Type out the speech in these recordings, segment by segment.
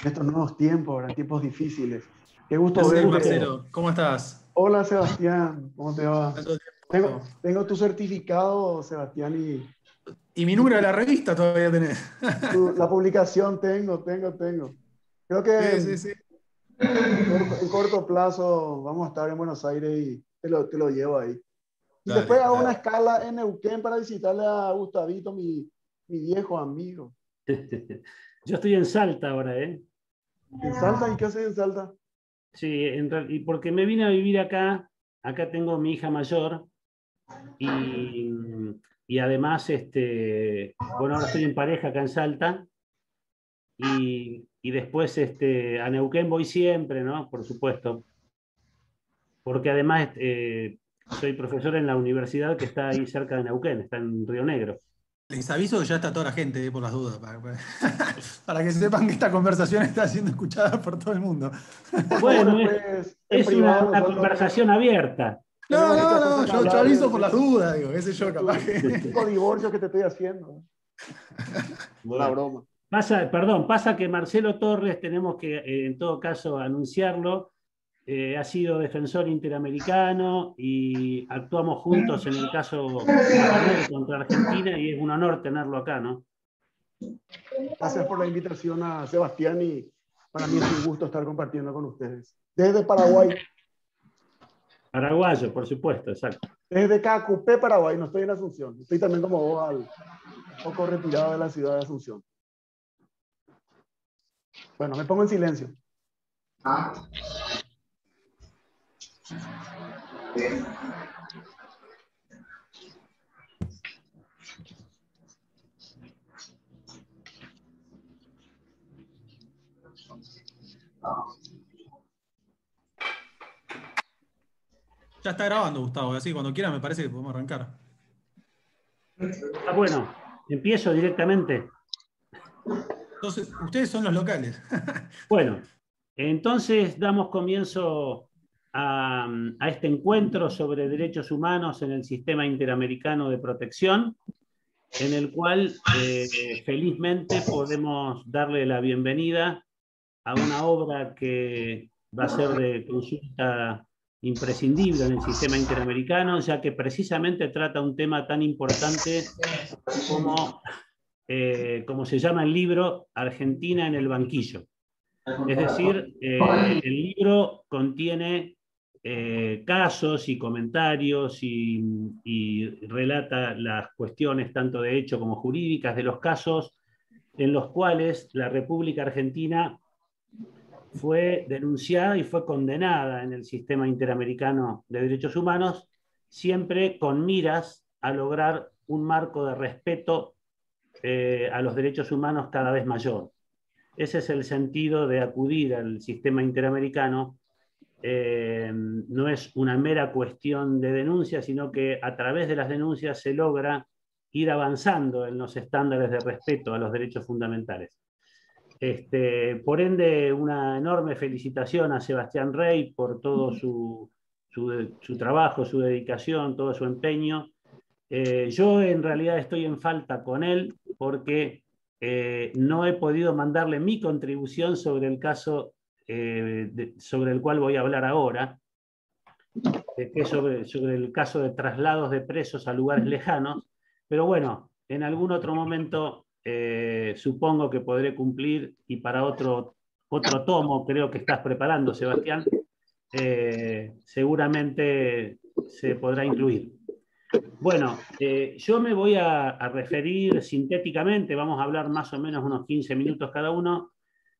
en estos nuevos tiempos, ¿verdad? Tiempos difíciles. Qué gusto ¿Qué haces, verte. Marcelo? ¿Cómo estás? Hola Sebastián, ¿cómo te va? Tanto Tengo, tiempo. tengo tu certificado, Sebastián, Y mi y número de la revista todavía tenés. la publicación tengo. Creo que Sí, sí, sí. en corto plazo vamos a estar en Buenos Aires y te lo llevo ahí. Y después Dale, hago una dale. escala en Neuquén para visitarle a Gustavito, mi viejo amigo. Yo estoy en Salta ahora, ¿eh? ¿En Salta? ¿Y qué haces en Salta? Sí, y porque me vine a vivir acá, acá tengo mi hija mayor y, y además, bueno, ahora estoy en pareja acá en Salta y después a Neuquén voy siempre, ¿no? Por supuesto, porque además soy profesor en la universidad que está ahí cerca de Neuquén, está en Río Negro. Les aviso que ya está toda la gente, por las dudas, para que sepan que esta conversación está siendo escuchada por todo el mundo. Por favor, Bueno, después en es privado una nosotros conversación abierta. No, tenemos muchas no, no, cosas que yo hablar aviso por las dudas, digo, qué sé yo, de capaz tu que. tipo de divorcio que te estoy haciendo. Una Bueno, broma. pasa que Marcelo Torres, tenemos que en todo caso anunciarlo, ha sido defensor interamericano y actuamos juntos en el caso Guantanamo contra Argentina y es un honor tenerlo acá, ¿no? Gracias por la invitación a Sebastián y para mí es un gusto estar compartiendo con ustedes. Desde Paraguay, Paraguayo, por supuesto, exacto. desde Cacupé, Paraguay, no estoy en Asunción. Estoy también como vos, un poco retirado de la ciudad de Asunción. Bueno, me pongo en silencio. Ya está grabando, Gustavo, así que cuando quiera me parece que podemos arrancar. Ah, bueno, empiezo directamente. Entonces, ustedes son los locales. Bueno, entonces damos comienzo a este encuentro sobre derechos humanos en el sistema interamericano de protección, en el cual felizmente podemos darle la bienvenida a una obra que va a ser de consulta imprescindible en el sistema interamericano, ya que precisamente trata un tema tan importante como, como se llama el libro, Argentina en el banquillo. Es decir, el libro contiene casos y comentarios y relata las cuestiones tanto de hecho como jurídicas de los casos en los cuales la República Argentina fue denunciada y fue condenada en el sistema interamericano de derechos humanos, siempre con miras a lograr un marco de respeto a los derechos humanos cada vez mayor. Ese es el sentido de acudir al sistema interamericano. No es una mera cuestión de denuncia, sino que a través de las denuncias se logra ir avanzando en los estándares de respeto a los derechos fundamentales. Por ende, una enorme felicitación a Sebastián Rey por todo su trabajo, su dedicación, todo su empeño. Yo en realidad estoy en falta con él porque no he podido mandarle mi contribución sobre el caso sobre el cual voy a hablar ahora, que es sobre el caso de traslados de presos a lugares lejanos, pero bueno, en algún otro momento supongo que podré cumplir y para otro tomo creo que estás preparando, Sebastián, seguramente se podrá incluir. Bueno, yo me voy a referir sintéticamente, vamos a hablar más o menos unos 15 minutos cada uno,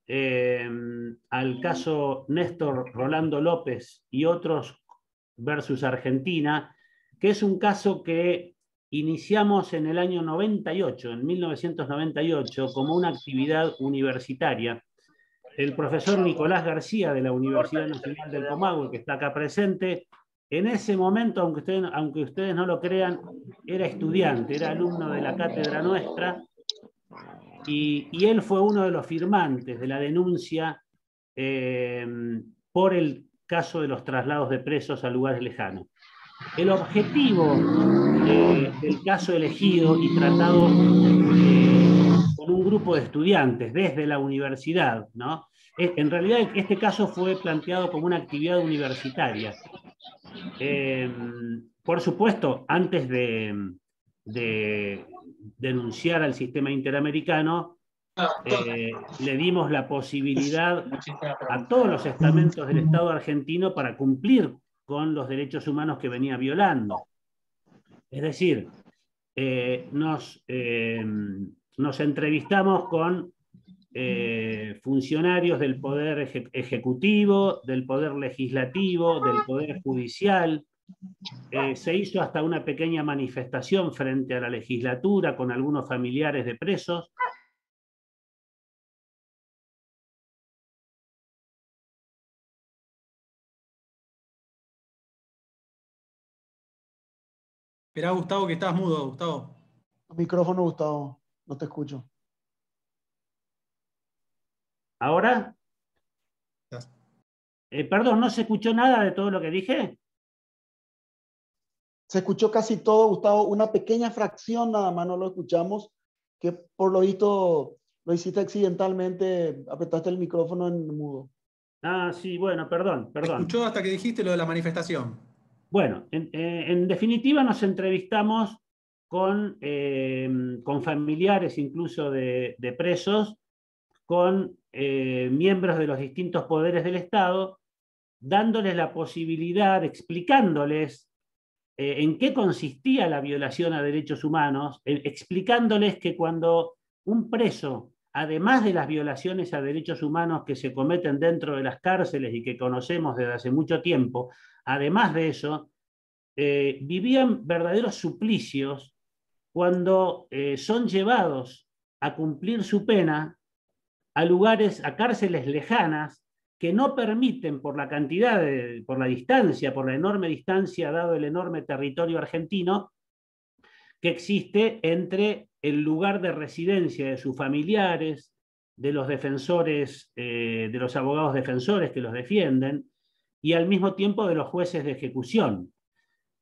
al caso Néstor Rolando López y otros versus Argentina, que es un caso que iniciamos en el año 98, en 1998, como una actividad universitaria. El profesor Nicolás García de la Universidad Nacional del Comahue, que está acá presente, en ese momento, aunque ustedes no lo crean, era estudiante, era alumno de la cátedra nuestra, y él fue uno de los firmantes de la denuncia por el caso de los traslados de presos a lugares lejanos. El objetivo del caso elegido y tratado con un grupo de estudiantes desde la universidad, ¿no? En realidad este caso fue planteado como una actividad universitaria. Por supuesto, antes de denunciar al sistema interamericano, le dimos la posibilidad a todos los estamentos del Estado argentino para cumplir con los derechos humanos que venía violando. Es decir, nos entrevistamos con funcionarios del Poder Ejecutivo, del Poder Legislativo, del Poder Judicial. Se hizo hasta una pequeña manifestación frente a la legislatura con algunos familiares de presos. Esperá, Gustavo, que estás mudo, Gustavo. Micrófono, Gustavo, no te escucho. ¿Ahora? Perdón, ¿no se escuchó nada de todo lo que dije? Se escuchó casi todo, Gustavo, una pequeña fracción nada más no lo escuchamos, que por lo visto lo hiciste accidentalmente, apretaste el micrófono en mudo. Ah, sí, bueno, perdón. Se escuchó hasta que dijiste lo de la manifestación. Bueno, en definitiva nos entrevistamos con familiares incluso de presos, con miembros de los distintos poderes del Estado, dándoles la posibilidad, explicándoles en qué consistía la violación a derechos humanos, explicándoles que cuando un preso, además de las violaciones a derechos humanos que se cometen dentro de las cárceles y que conocemos desde hace mucho tiempo, además de eso, vivían verdaderos suplicios cuando son llevados a cumplir su pena a lugares, a cárceles lejanas, que no permiten por la cantidad, por la distancia, por la enorme distancia, dado el enorme territorio argentino, que existe entre el lugar de residencia de sus familiares, de los defensores, de los abogados defensores que los defienden, y al mismo tiempo de los jueces de ejecución.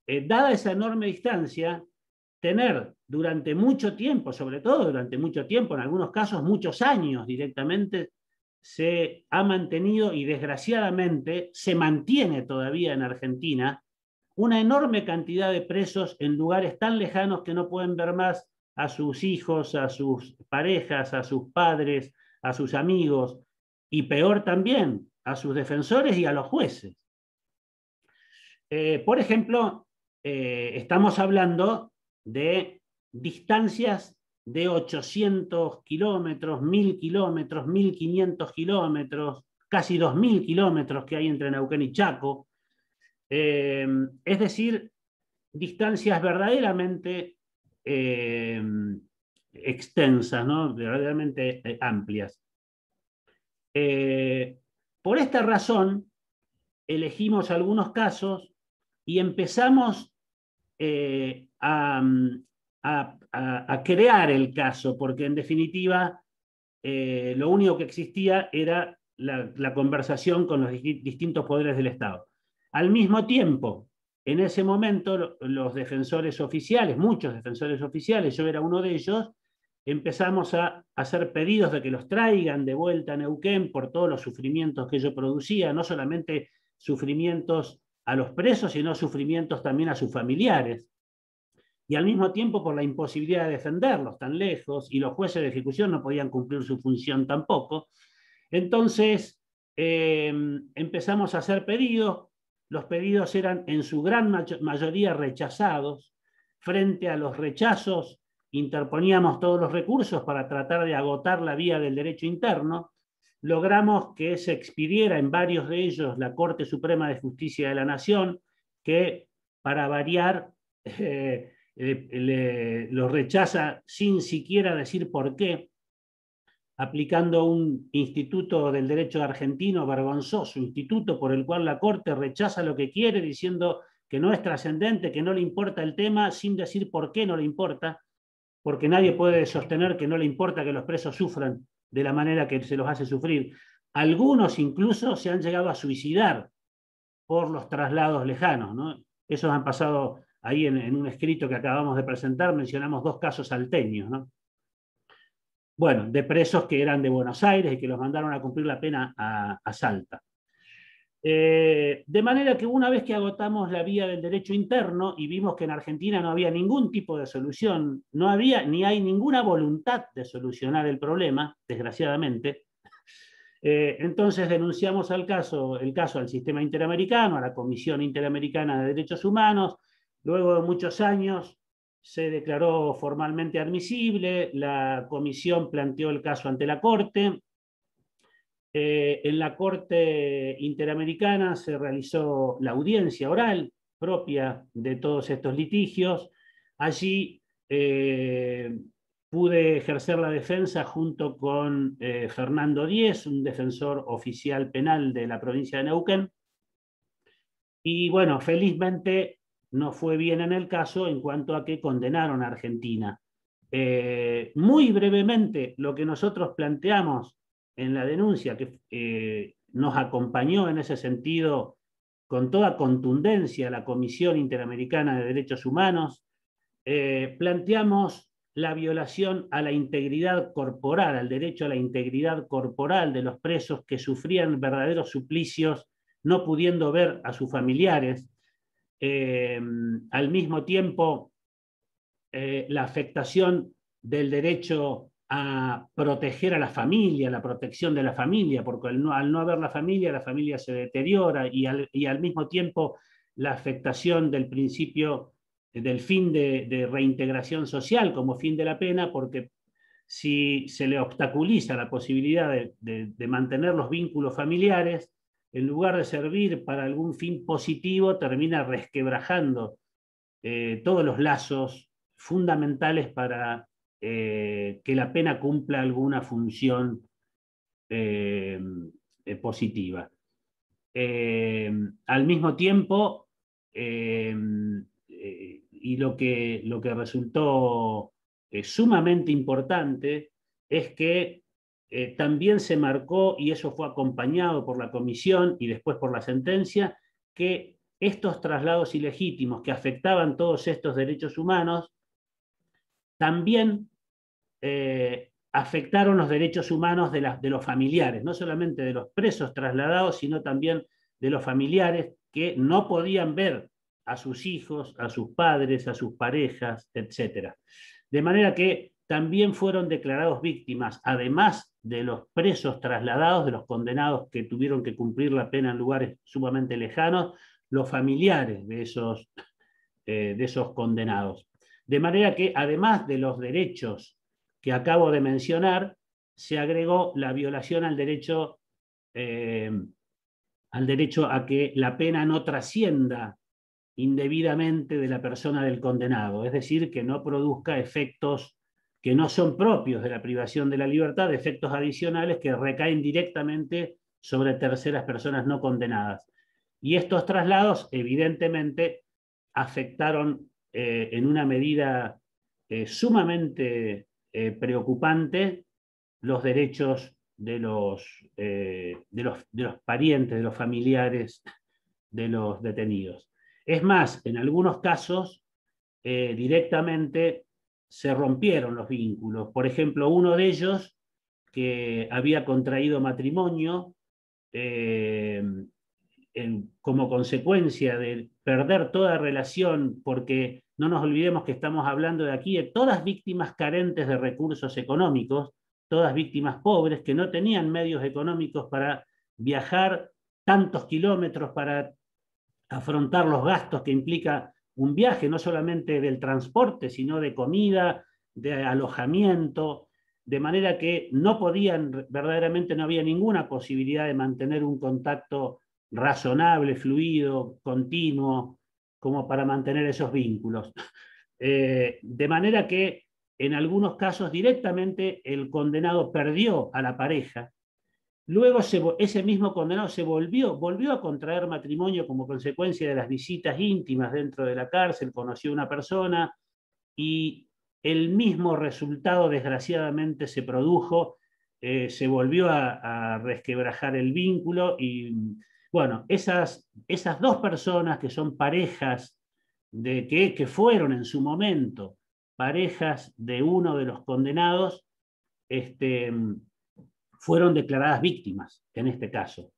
Dada esa enorme distancia, tener durante mucho tiempo, sobre todo durante mucho tiempo, en algunos casos muchos años directamente, se ha mantenido y desgraciadamente se mantiene todavía en Argentina una enorme cantidad de presos en lugares tan lejanos que no pueden ver más a sus hijos, a sus parejas, a sus padres, a sus amigos y peor también a sus defensores y a los jueces. Por ejemplo, estamos hablando de distancias de 800 kilómetros, 1000 kilómetros, 1500 kilómetros, casi 2000 kilómetros que hay entre Neuquén y Chaco. Es decir, distancias verdaderamente extensas, ¿no? Verdaderamente amplias. Por esta razón, elegimos algunos casos y empezamos a crear el caso, porque en definitiva lo único que existía era la conversación con los distintos poderes del Estado. Al mismo tiempo, en ese momento, los defensores oficiales, muchos defensores oficiales, yo era uno de ellos, empezamos a hacer pedidos de que los traigan de vuelta a Neuquén por todos los sufrimientos que ello producía, no solamente sufrimientos a los presos, sino sufrimientos también a sus familiares. Y al mismo tiempo por la imposibilidad de defenderlos tan lejos, y los jueces de ejecución no podían cumplir su función tampoco. Entonces empezamos a hacer pedidos. Los pedidos eran en su gran mayoría rechazados. Frente a los rechazos interponíamos todos los recursos para tratar de agotar la vía del derecho interno. Logramos que se expidiera en varios de ellos la Corte Suprema de Justicia de la Nación, que para variar los rechaza sin siquiera decir por qué, aplicando un instituto del derecho argentino vergonzoso, instituto por el cual la Corte rechaza lo que quiere, diciendo que no es trascendente, que no le importa el tema, sin decir por qué no le importa, porque nadie puede sostener que no le importa que los presos sufran de la manera que se los hace sufrir. Algunos incluso se han llegado a suicidar por los traslados lejanos, ¿no? Esos han pasado ahí en un escrito que acabamos de presentar, mencionamos 2 casos salteños, ¿no? bueno, de presos que eran de Buenos Aires y que los mandaron a cumplir la pena a Salta. De manera que una vez que agotamos la vía del derecho interno y vimos que en Argentina no había ningún tipo de solución, no había ni hay ninguna voluntad de solucionar el problema, desgraciadamente, entonces denunciamos el caso al sistema interamericano, a la Comisión Interamericana de Derechos Humanos. Luego de muchos años se declaró formalmente admisible, la comisión planteó el caso ante la Corte. En la Corte Interamericana se realizó la audiencia oral propia de todos estos litigios. Allí pude ejercer la defensa junto con Fernando Díez, un defensor oficial penal de la provincia de Neuquén. Y bueno, felizmente no fue bien en el caso en cuanto a que condenaron a Argentina. Muy brevemente, lo que nosotros planteamos en la denuncia, que nos acompañó en ese sentido con toda contundencia la Comisión Interamericana de Derechos Humanos, planteamos la violación a la integridad corporal, al derecho a la integridad corporal de los presos que sufrían verdaderos suplicios no pudiendo ver a sus familiares. Al mismo tiempo, la afectación del derecho a proteger a la familia, la protección de la familia, porque al no haber la familia se deteriora, y al mismo tiempo la afectación del principio del fin de reintegración social como fin de la pena, porque si se le obstaculiza la posibilidad de mantener los vínculos familiares, en lugar de servir para algún fin positivo, termina resquebrajando todos los lazos fundamentales para que la pena cumpla alguna función positiva. Al mismo tiempo, y lo que resultó sumamente importante es que también se marcó, y eso fue acompañado por la comisión y después por la sentencia, que estos traslados ilegítimos que afectaban todos estos derechos humanos también afectaron los derechos humanos de los familiares, no solamente de los presos trasladados, sino también de los familiares que no podían ver a sus hijos, a sus padres, a sus parejas, etc. De manera que también fueron declarados víctimas, además de los presos trasladados, de los condenados que tuvieron que cumplir la pena en lugares sumamente lejanos, los familiares de esos condenados. De manera que, además de los derechos que acabo de mencionar, se agregó la violación al derecho a que la pena no trascienda indebidamente de la persona del condenado, es decir, que no produzca efectos que no son propios de la privación de la libertad, efectos adicionales que recaen directamente sobre terceras personas no condenadas. Y estos traslados, evidentemente, afectaron en una medida sumamente preocupante los derechos de los parientes, de los familiares de los detenidos. Es más, en algunos casos directamente se rompieron los vínculos. Por ejemplo, uno de ellos, que había contraído matrimonio como consecuencia de perder toda relación, porque no nos olvidemos que estamos hablando de aquí de todas víctimas carentes de recursos económicos, todas víctimas pobres que no tenían medios económicos para viajar tantos kilómetros, para afrontar los gastos que implica un viaje, no solamente del transporte, sino de comida, de alojamiento, de manera que no podían, verdaderamente no había ninguna posibilidad de mantener un contacto razonable, fluido, continuo, como para mantener esos vínculos. De manera que en algunos casos directamente el condenado perdió a la pareja. Luego ese mismo condenado volvió a contraer matrimonio como consecuencia de las visitas íntimas dentro de la cárcel, conoció a una persona y el mismo resultado desgraciadamente se produjo, se volvió a resquebrajar el vínculo y bueno, esas dos personas que son parejas, que fueron en su momento parejas de uno de los condenados, fueron declaradas víctimas en este caso.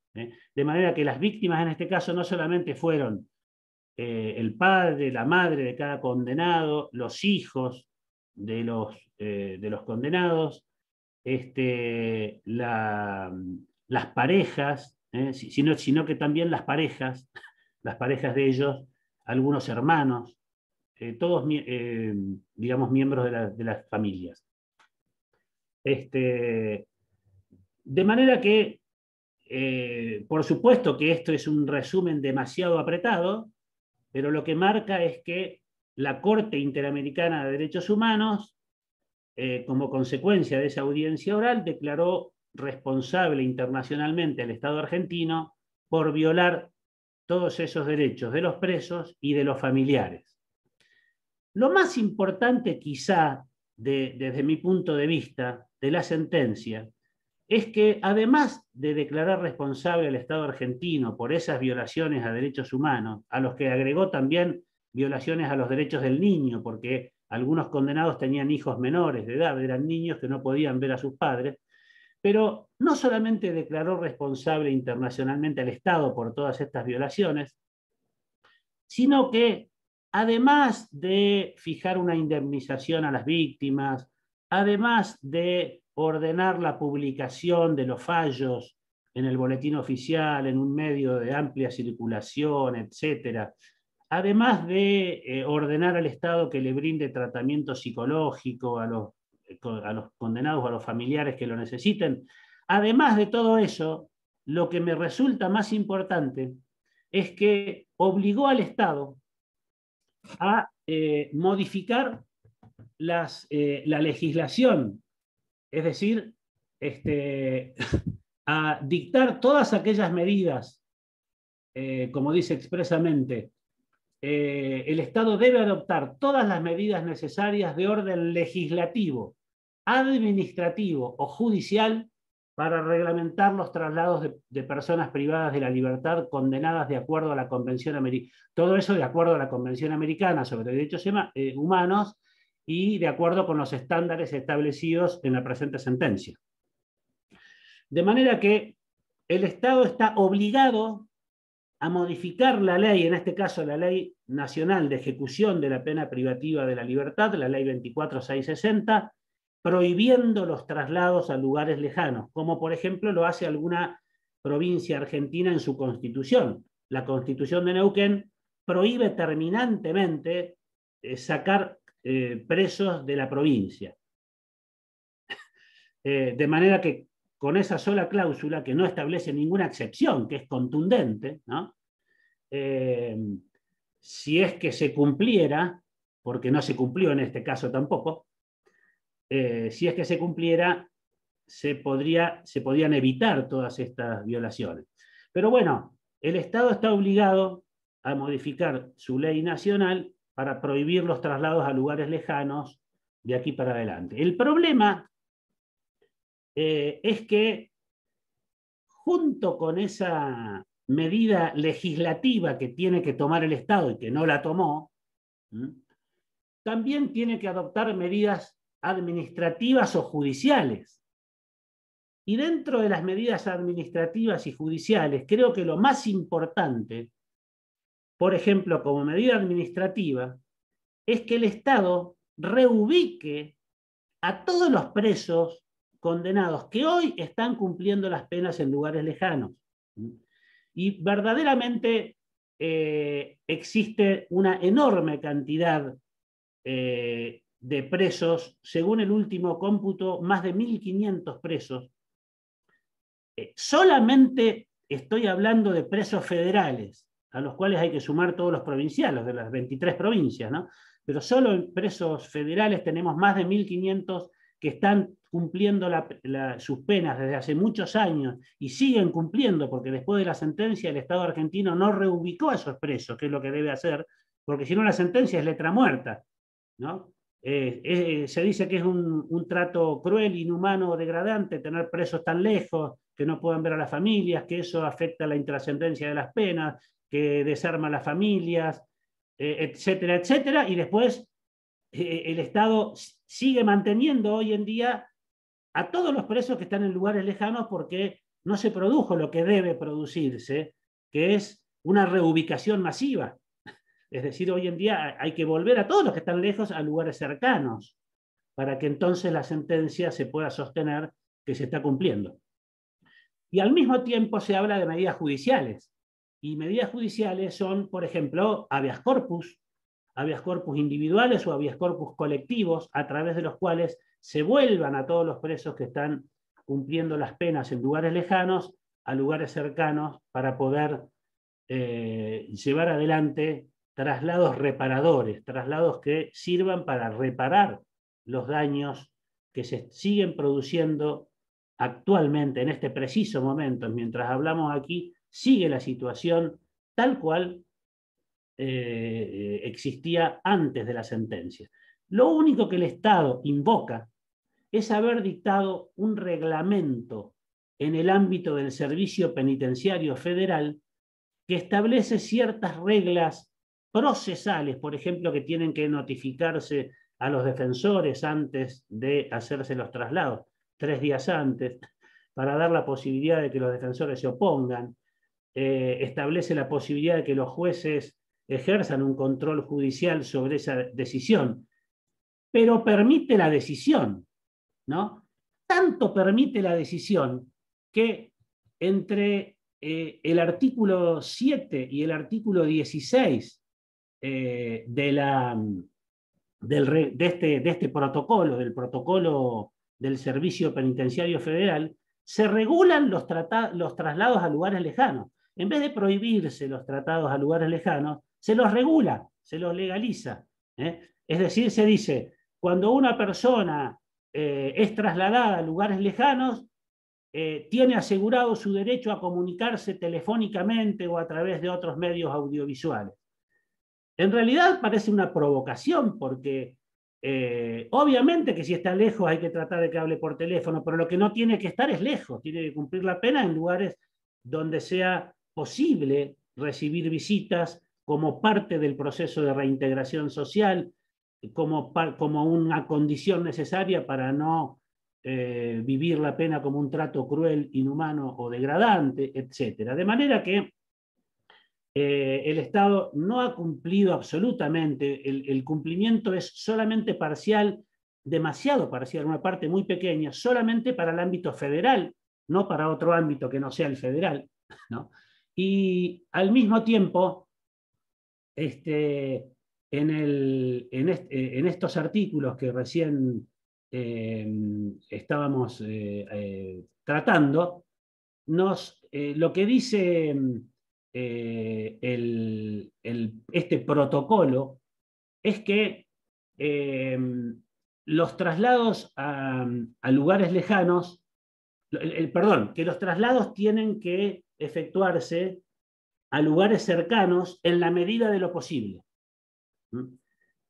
De manera que las víctimas en este caso no solamente fueron el padre, la madre de cada condenado, los hijos de los condenados, las parejas, sino que también las parejas de ellos, algunos hermanos, todos, digamos, miembros de las familias. De manera que, por supuesto que esto es un resumen demasiado apretado, pero lo que marca es que la Corte Interamericana de Derechos Humanos, como consecuencia de esa audiencia oral, declaró responsable internacionalmente al Estado argentino por violar todos esos derechos de los presos y de los familiares. Lo más importante quizá, desde mi punto de vista, de la sentencia, es que además de declarar responsable al Estado argentino por esas violaciones a derechos humanos, a los que agregó también violaciones a los derechos del niño, porque algunos condenados tenían hijos menores de edad, eran niños que no podían ver a sus padres, pero no solamente declaró responsable internacionalmente al Estado por todas estas violaciones, sino que además de fijar una indemnización a las víctimas, además de ordenar la publicación de los fallos en el boletín oficial, en un medio de amplia circulación, etc., además de ordenar al Estado que le brinde tratamiento psicológico a los condenados o a los familiares que lo necesiten, además de todo eso, lo que me resulta más importante es que obligó al Estado a modificar la legislación, es decir, a dictar todas aquellas medidas, como dice expresamente, el Estado debe adoptar todas las medidas necesarias de orden legislativo, administrativo o judicial para reglamentar los traslados de personas privadas de la libertad condenadas de acuerdo a la Convención Americana. Todo eso de acuerdo a la Convención Americana sobre Derechos Humanos y de acuerdo con los estándares establecidos en la presente sentencia. De manera que el Estado está obligado a modificar la ley, en este caso la Ley Nacional de Ejecución de la Pena Privativa de la Libertad, la Ley 24660, prohibiendo los traslados a lugares lejanos, como por ejemplo lo hace alguna provincia argentina en su constitución. La Constitución de Neuquén prohíbe terminantemente sacar presos de la provincia. De manera que con esa sola cláusula, que no establece ninguna excepción, que es contundente, ¿no? Si es que se cumpliera, porque no se cumplió en este caso tampoco, si es que se cumpliera, se podían evitar todas estas violaciones. Pero bueno, el Estado está obligado a modificar su ley nacional para prohibir los traslados a lugares lejanos de aquí para adelante. El problema es que junto con esa medida legislativa que tiene que tomar el Estado y que no la tomó, también tiene que adoptar medidas administrativas o judiciales. Y dentro de las medidas administrativas y judiciales, creo que lo más importante, por ejemplo, como medida administrativa, es que el Estado reubique a todos los presos condenados que hoy están cumpliendo las penas en lugares lejanos. Y verdaderamente existe una enorme cantidad de presos, según el último cómputo, más de 1.500 presos. Solamente estoy hablando de presos federales, a los cuales hay que sumar todos los provinciales, de las 23 provincias, ¿no? Pero solo en presos federales tenemos más de 1.500 que están cumpliendo sus penas desde hace muchos años y siguen cumpliendo, porque después de la sentencia el Estado argentino no reubicó a esos presos, que es lo que debe hacer, porque si no la sentencia es letra muerta, ¿no? Se dice que es un trato cruel, inhumano, degradante tener presos tan lejos, que no puedan ver a las familias, que eso afecta la intrascendencia de las penas, que desarma a las familias, etcétera, etcétera, y después el Estado sigue manteniendo hoy en día a todos los presos que están en lugares lejanos porque no se produjo lo que debe producirse, que es una reubicación masiva. Es decir, hoy en día hay que volver a todos los que están lejos a lugares cercanos, para que entonces la sentencia se pueda sostener que se está cumpliendo. Y al mismo tiempo se habla de medidas judiciales. Y medidas judiciales son, por ejemplo, habeas corpus individuales o habeas corpus colectivos, a través de los cuales se vuelvan a todos los presos que están cumpliendo las penas en lugares lejanos a lugares cercanos para poder llevar adelante traslados reparadores, traslados que sirvan para reparar los daños que se siguen produciendo actualmente, en este preciso momento. Mientras hablamos aquí, sigue la situación tal cual existía antes de la sentencia. Lo único que el Estado invoca es haber dictado un reglamento en el ámbito del Servicio Penitenciario Federal que establece ciertas reglas procesales, por ejemplo, que tienen que notificarse a los defensores antes de hacerse los traslados, 3 días antes, para dar la posibilidad de que los defensores se opongan. Establece la posibilidad de que los jueces ejerzan un control judicial sobre esa decisión, pero permite la decisión, ¿no? Tanto permite la decisión que entre el artículo 7 y el artículo 16 de este protocolo, del protocolo del Servicio Penitenciario Federal, se regulan los traslados a lugares lejanos. En vez de prohibirse los tratados a lugares lejanos, se los regula, se los legaliza. Es decir, se dice, cuando una persona es trasladada a lugares lejanos, tiene asegurado su derecho a comunicarse telefónicamente o a través de otros medios audiovisuales. En realidad parece una provocación, porque obviamente que si está lejos hay que tratar de que hable por teléfono, pero lo que no tiene que estar es lejos, tiene que cumplir la pena en lugares donde sea posible recibir visitas como parte del proceso de reintegración social, como una condición necesaria para no vivir la pena como un trato cruel, inhumano o degradante, etc. De manera que el Estado no ha cumplido absolutamente, el cumplimiento es solamente parcial, demasiado parcial, una parte muy pequeña, solamente para el ámbito federal, no para otro ámbito que no sea el federal, ¿no? Y al mismo tiempo, en estos artículos que recién estábamos tratando, lo que dice este protocolo es que los traslados a lugares lejanos, perdón, que los traslados tienen que efectuarse a lugares cercanos en la medida de lo posible.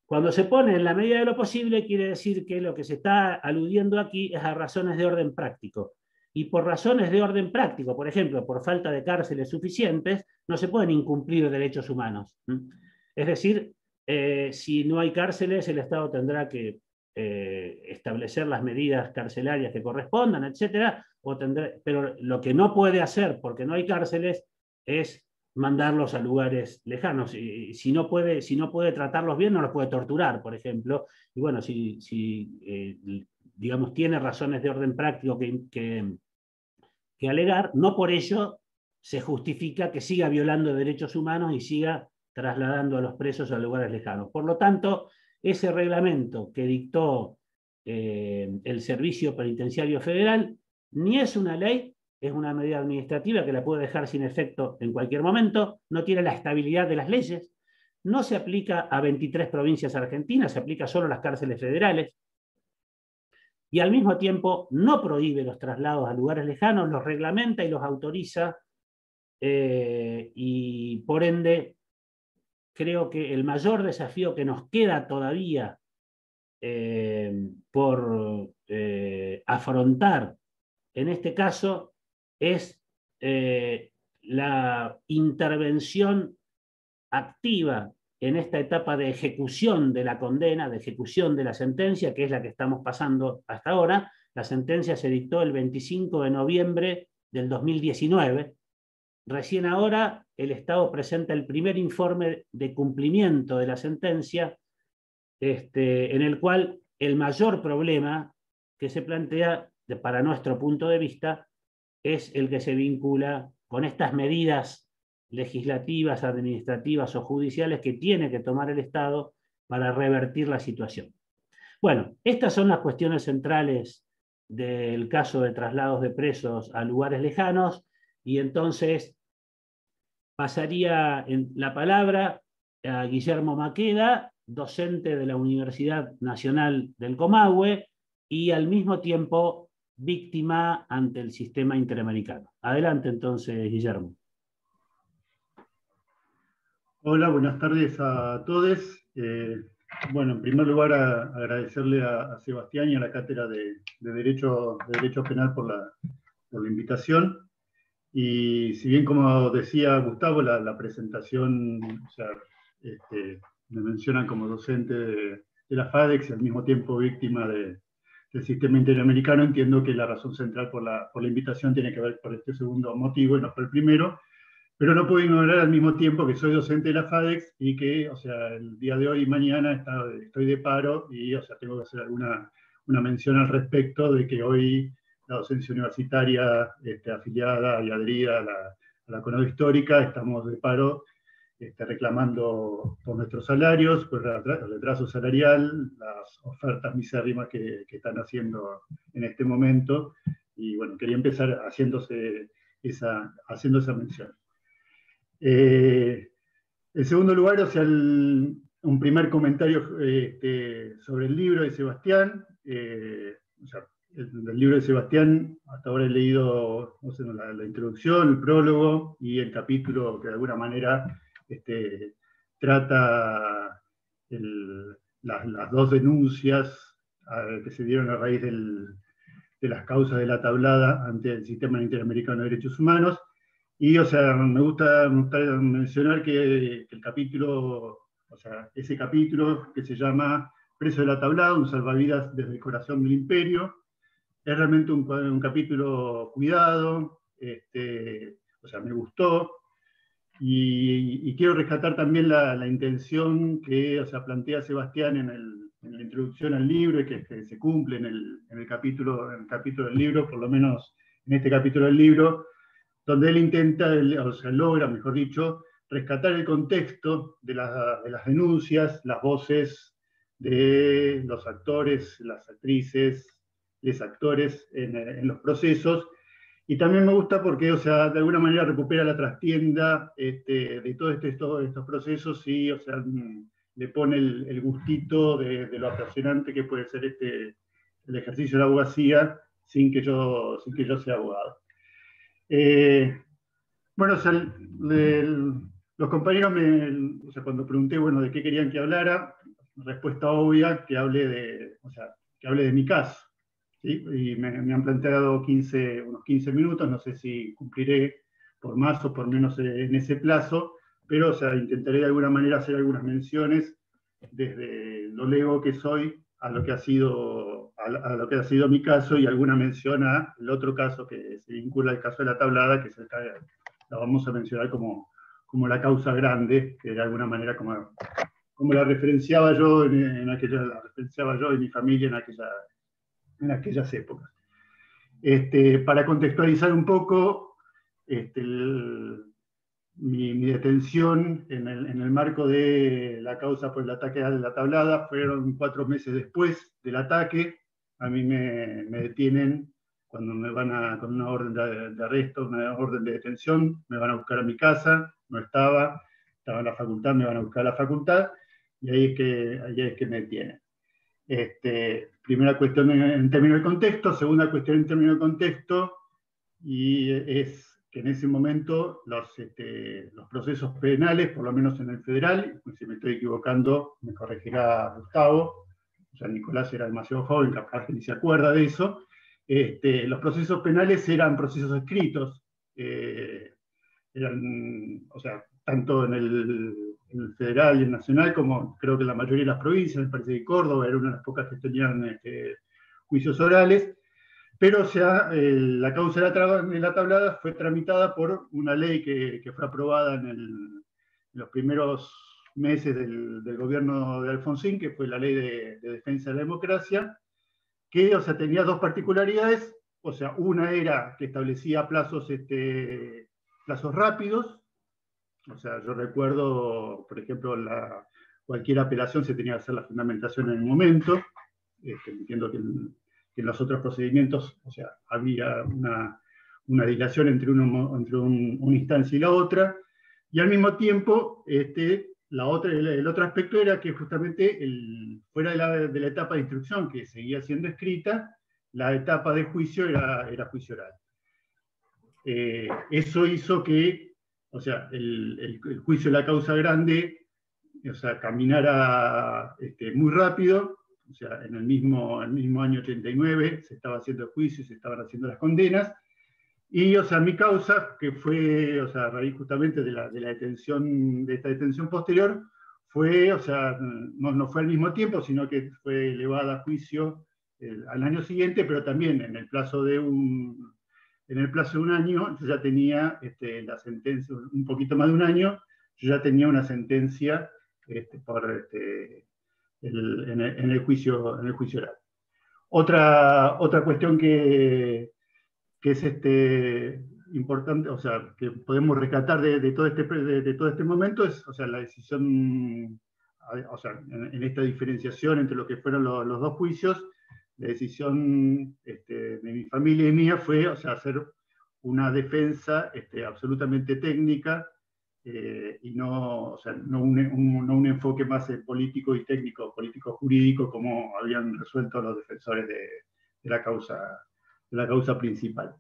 Cuando se pone en la medida de lo posible, quiere decir que lo que se está aludiendo aquí es a razones de orden práctico. Y por razones de orden práctico, por ejemplo, por falta de cárceles suficientes, no se pueden incumplir derechos humanos. Es decir, si no hay cárceles, el Estado tendrá que establecer las medidas carcelarias que correspondan, etc. Pero lo que no puede hacer, porque no hay cárceles, es mandarlos a lugares lejanos. Y si no puede tratarlos bien, no los puede torturar, por ejemplo. Y bueno, digamos, tiene razones de orden práctico que alegar, no por ello se justifica que siga violando derechos humanos y siga trasladando a los presos a lugares lejanos. Por lo tanto, ese reglamento que dictó el Servicio Penitenciario Federal ni es una ley, es una medida administrativa que la puede dejar sin efecto en cualquier momento, no tiene la estabilidad de las leyes, no se aplica a 23 provincias argentinas, se aplica solo a las cárceles federales, y al mismo tiempo no prohíbe los traslados a lugares lejanos, los reglamenta y los autoriza, y por ende creo que el mayor desafío que nos queda todavía por afrontar en este caso es la intervención activa en esta etapa de ejecución de la condena, de ejecución de la sentencia, que es la que estamos pasando hasta ahora, La sentencia se dictó el 25 de noviembre del 2019. Recién ahora el Estado presenta el primer informe de cumplimiento de la sentencia, en el cual el mayor problema que se plantea, para nuestro punto de vista, es el que se vincula con estas medidas legislativas, administrativas o judiciales que tiene que tomar el Estado para revertir la situación. Bueno, estas son las cuestiones centrales del caso de traslados de presos a lugares lejanos, y entonces pasaría la palabra a Guillermo Maqueda, docente de la Universidad Nacional del Comahue y al mismo tiempo víctima ante el sistema interamericano. Adelante entonces, Guillermo. Hola, buenas tardes a todos. Bueno, en primer lugar agradecerle a Sebastián y a la Cátedra de Derecho Penal por la invitación. Y si bien, como decía Gustavo, la presentación, o sea, me mencionan como docente de la FADEX y al mismo tiempo víctima del sistema interamericano, entiendo que la razón central por la invitación tiene que ver por este segundo motivo y no por el primero, pero no puedo ignorar al mismo tiempo que soy docente de la FADEX y que, o sea, el día de hoy y mañana estoy de paro y, o sea, tengo que hacer una mención al respecto de que hoy la docencia universitaria afiliada y adherida a la CONADO Histórica estamos de paro reclamando por nuestros salarios, por el retraso salarial, las ofertas misérrimas que están haciendo en este momento. Y bueno, quería empezar haciendo esa mención. En segundo lugar, o sea, un primer comentario sobre el libro de Sebastián. O sea, el libro de Sebastián, hasta ahora he leído, o sea, la introducción, el prólogo y el capítulo que de alguna manera trata las dos denuncias que se dieron a raíz de las causas de la tablada ante el Sistema Interamericano de Derechos Humanos. Y, o sea, me gusta mencionar que el capítulo, o sea, ese capítulo que se llama Preso de la Tablada, un salvavidas desde el corazón del imperio, es realmente un capítulo cuidado, o sea, me gustó, y quiero rescatar también la intención que, o sea, plantea Sebastián en la introducción al libro y que se cumple en el capítulo del libro, por lo menos en este capítulo del libro, donde él intenta, o sea, logra, mejor dicho, rescatar el contexto de las denuncias, las voces de los actores, las actrices, los actores en los procesos. Y también me gusta porque, o sea, de alguna manera recupera la trastienda de todos estos procesos y, o sea, le pone el gustito de lo apasionante que puede ser el ejercicio de la abogacía sin que yo sea abogado. Bueno, o sea, los compañeros o sea, cuando pregunté, bueno, de qué querían que hablara, respuesta obvia, que hable de mi caso. ¿Sí? Y me han planteado unos 15 minutos, no sé si cumpliré por más o por menos en ese plazo, pero, o sea, intentaré de alguna manera hacer algunas menciones desde lo lego que soy a lo que ha sido mi caso, y alguna mención al otro caso que se vincula al caso de la tablada, que la vamos a mencionar como la causa grande, que de alguna manera como la referenciaba yo y mi familia en aquellas épocas. Para contextualizar un poco, mi detención en el marco de la causa por el ataque de la tablada fueron 4 meses después del ataque. A mí me detienen cuando me van con una orden de arresto, una orden de detención, me van a buscar a mi casa, no estaba en la facultad, me van a buscar a la facultad, y ahí es que me detienen. Primera cuestión en términos de contexto. Segunda cuestión en términos de contexto, y es que en ese momento los procesos penales, por lo menos en el federal, si me estoy equivocando me corregirá Gustavo, o sea, Nicolás era demasiado joven, capaz que ni se acuerda de eso, los procesos penales eran procesos escritos, o sea, tanto en el federal y el nacional, como creo que la mayoría de las provincias, me parece que Córdoba era una de las pocas que tenían juicios orales. Pero, o sea, la causa de la tablada fue tramitada por una ley que fue aprobada en los primeros meses del gobierno de Alfonsín, que fue la Ley de Defensa de la Democracia, que, o sea, tenía dos particularidades. O sea, una era que establecía plazos rápidos. O sea, yo recuerdo, por ejemplo, cualquier apelación se tenía que hacer la fundamentación en el momento. Entiendo que en los otros procedimientos, o sea, había una dilación entre una instancia y la otra. Y al mismo tiempo, el otro aspecto era que justamente fuera de la etapa de instrucción, que seguía siendo escrita, la etapa de juicio era juicio oral. Eso hizo que, o sea, el juicio de la causa grande, o sea, caminara muy rápido. O sea, en el mismo año 89 se estaba haciendo el juicio y se estaban haciendo las condenas. Y, o sea, mi causa, que fue, o sea, a raíz justamente de esta detención posterior, fue, o sea, no fue al mismo tiempo, sino que fue elevada a juicio al año siguiente, pero también en el plazo de un año, yo ya tenía la sentencia, un poquito más de un año, yo ya tenía una sentencia en el juicio oral. Otra cuestión que es importante, o sea, que podemos rescatar de todo este momento es, o sea, la decisión, o sea, en esta diferenciación entre lo que fueron los dos juicios, la decisión de mi familia y mía fue, o sea, hacer una defensa absolutamente técnica, y no, o sea, no un enfoque más político y técnico, político-jurídico, como habían resuelto los defensores de la causa principal.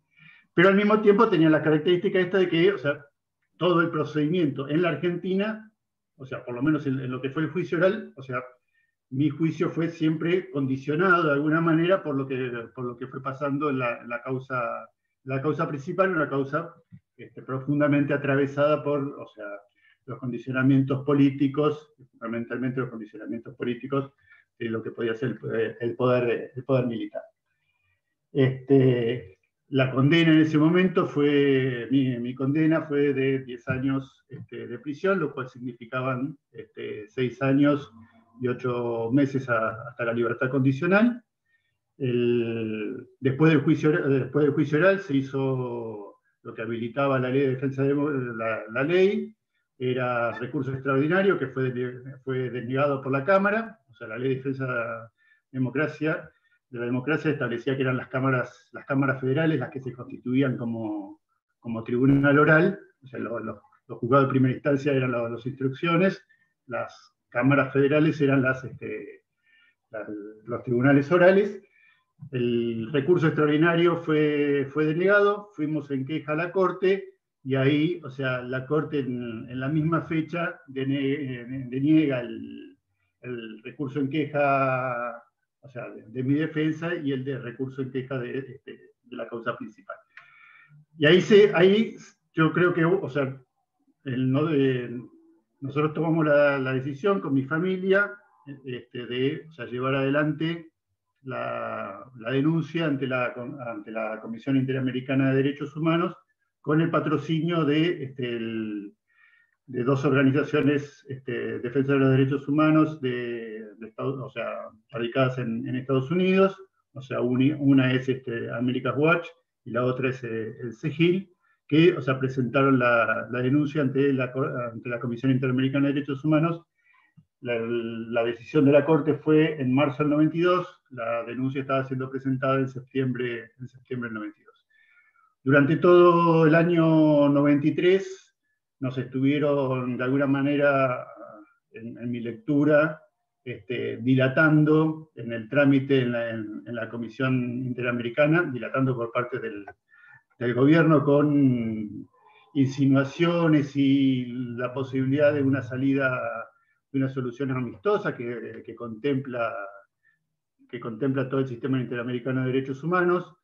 Pero al mismo tiempo tenía la característica esta de que, o sea, todo el procedimiento en la Argentina, o sea, por lo menos en lo que fue el juicio oral, o sea, mi juicio fue siempre condicionado de alguna manera por lo que fue pasando en la causa principal, una causa profundamente atravesada por, o sea, los condicionamientos políticos, fundamentalmente los condicionamientos políticos de lo que podía ser el poder militar. La condena en ese momento mi condena fue de 10 años de prisión, lo cual significaban 6 años y 8 meses hasta la libertad condicional. Después del juicio oral se hizo lo que habilitaba la ley de defensa de la ley, era recurso extraordinario que fue denegado por la Cámara. O sea, la ley de defensa de la democracia establecía que eran las cámaras federales las que se constituían como tribunal oral. O sea, los juzgados de primera instancia eran las instrucciones, las cámaras federales eran los tribunales orales. El recurso extraordinario fue denegado, fuimos en queja a la Corte, y ahí, o sea, la Corte en la misma fecha deniega el recurso en queja, o sea, de mi defensa, y el de recurso en queja de la causa principal. Y ahí yo creo que, o sea, nosotros tomamos la decisión con mi familia de, o sea, llevar adelante la denuncia ante la Comisión Interamericana de Derechos Humanos, con el patrocinio de dos organizaciones defensoras de los derechos humanos o sea, radicadas en Estados Unidos. O sea, una es America's Watch y la otra es el CEGIL, que, o sea, presentaron la denuncia ante la Comisión Interamericana de Derechos Humanos. La decisión de la Corte fue en marzo del 92, la denuncia estaba siendo presentada en septiembre del 92. Durante todo el año 93 nos estuvieron de alguna manera, en mi lectura, dilatando en el trámite en la Comisión Interamericana, dilatando por parte del gobierno con insinuaciones y la posibilidad de una salida, de una solución amistosa que contempla todo el sistema interamericano de derechos humanos.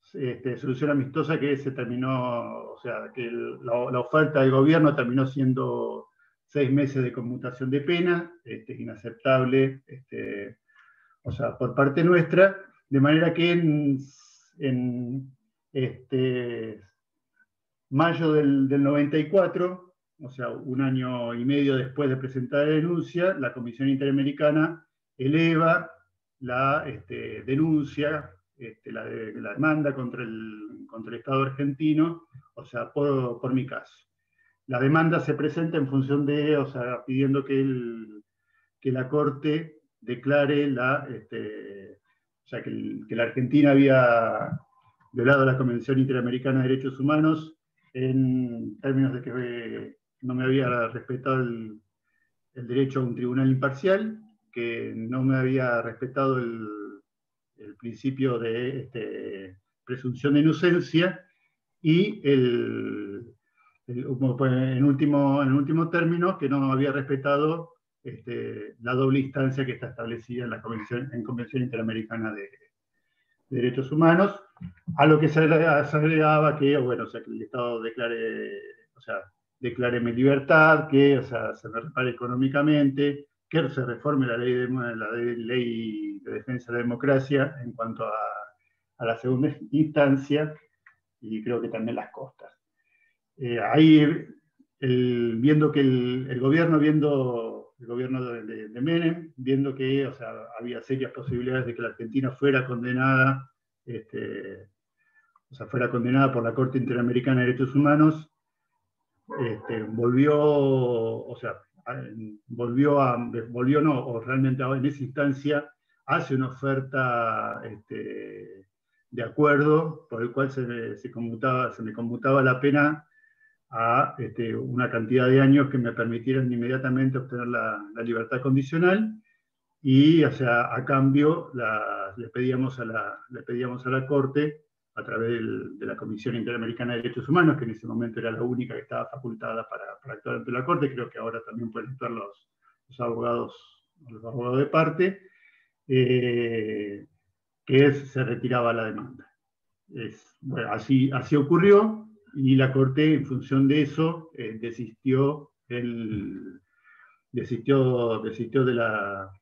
Solución amistosa que se terminó, o sea, que la oferta del gobierno terminó siendo 6 meses de conmutación de pena, inaceptable, o sea, por parte nuestra, de manera que en mayo del 94, o sea, un año y medio después de presentar la denuncia, la Comisión Interamericana eleva la denuncia, la demanda contra el Estado argentino, o sea, por mi caso. La demanda se presenta en función de, o sea, pidiendo que la Corte declare o sea, que la Argentina había violado la Convención Interamericana de Derechos Humanos en términos de que no me había respetado el derecho a un tribunal imparcial, que no me había respetado el principio de presunción de inocencia y en último término, que no había respetado la doble instancia que está establecida en la Convención Interamericana de Derechos Humanos, a lo que se agregaba que, bueno, o sea, que el Estado declare mi libertad, que, o sea, se me repare económicamente, que se reforme la ley de defensa de la democracia en cuanto a la segunda instancia, y creo que también las costas. Ahí, viendo que el gobierno de Menem, viendo que, o sea, había serias posibilidades de que la Argentina fuera condenada, fuera condenada por la Corte Interamericana de Derechos Humanos, realmente en esa instancia hace una oferta de acuerdo por el cual se me conmutaba la pena a una cantidad de años que me permitieran inmediatamente obtener la libertad condicional, y, o sea, a cambio le pedíamos a la Corte, a través de la Comisión Interamericana de Derechos Humanos, que en ese momento era la única que estaba facultada para actuar ante la Corte, creo que ahora también pueden actuar los abogados de parte, que se retiraba la demanda. Bueno, así ocurrió, y la Corte, en función de eso, desistió de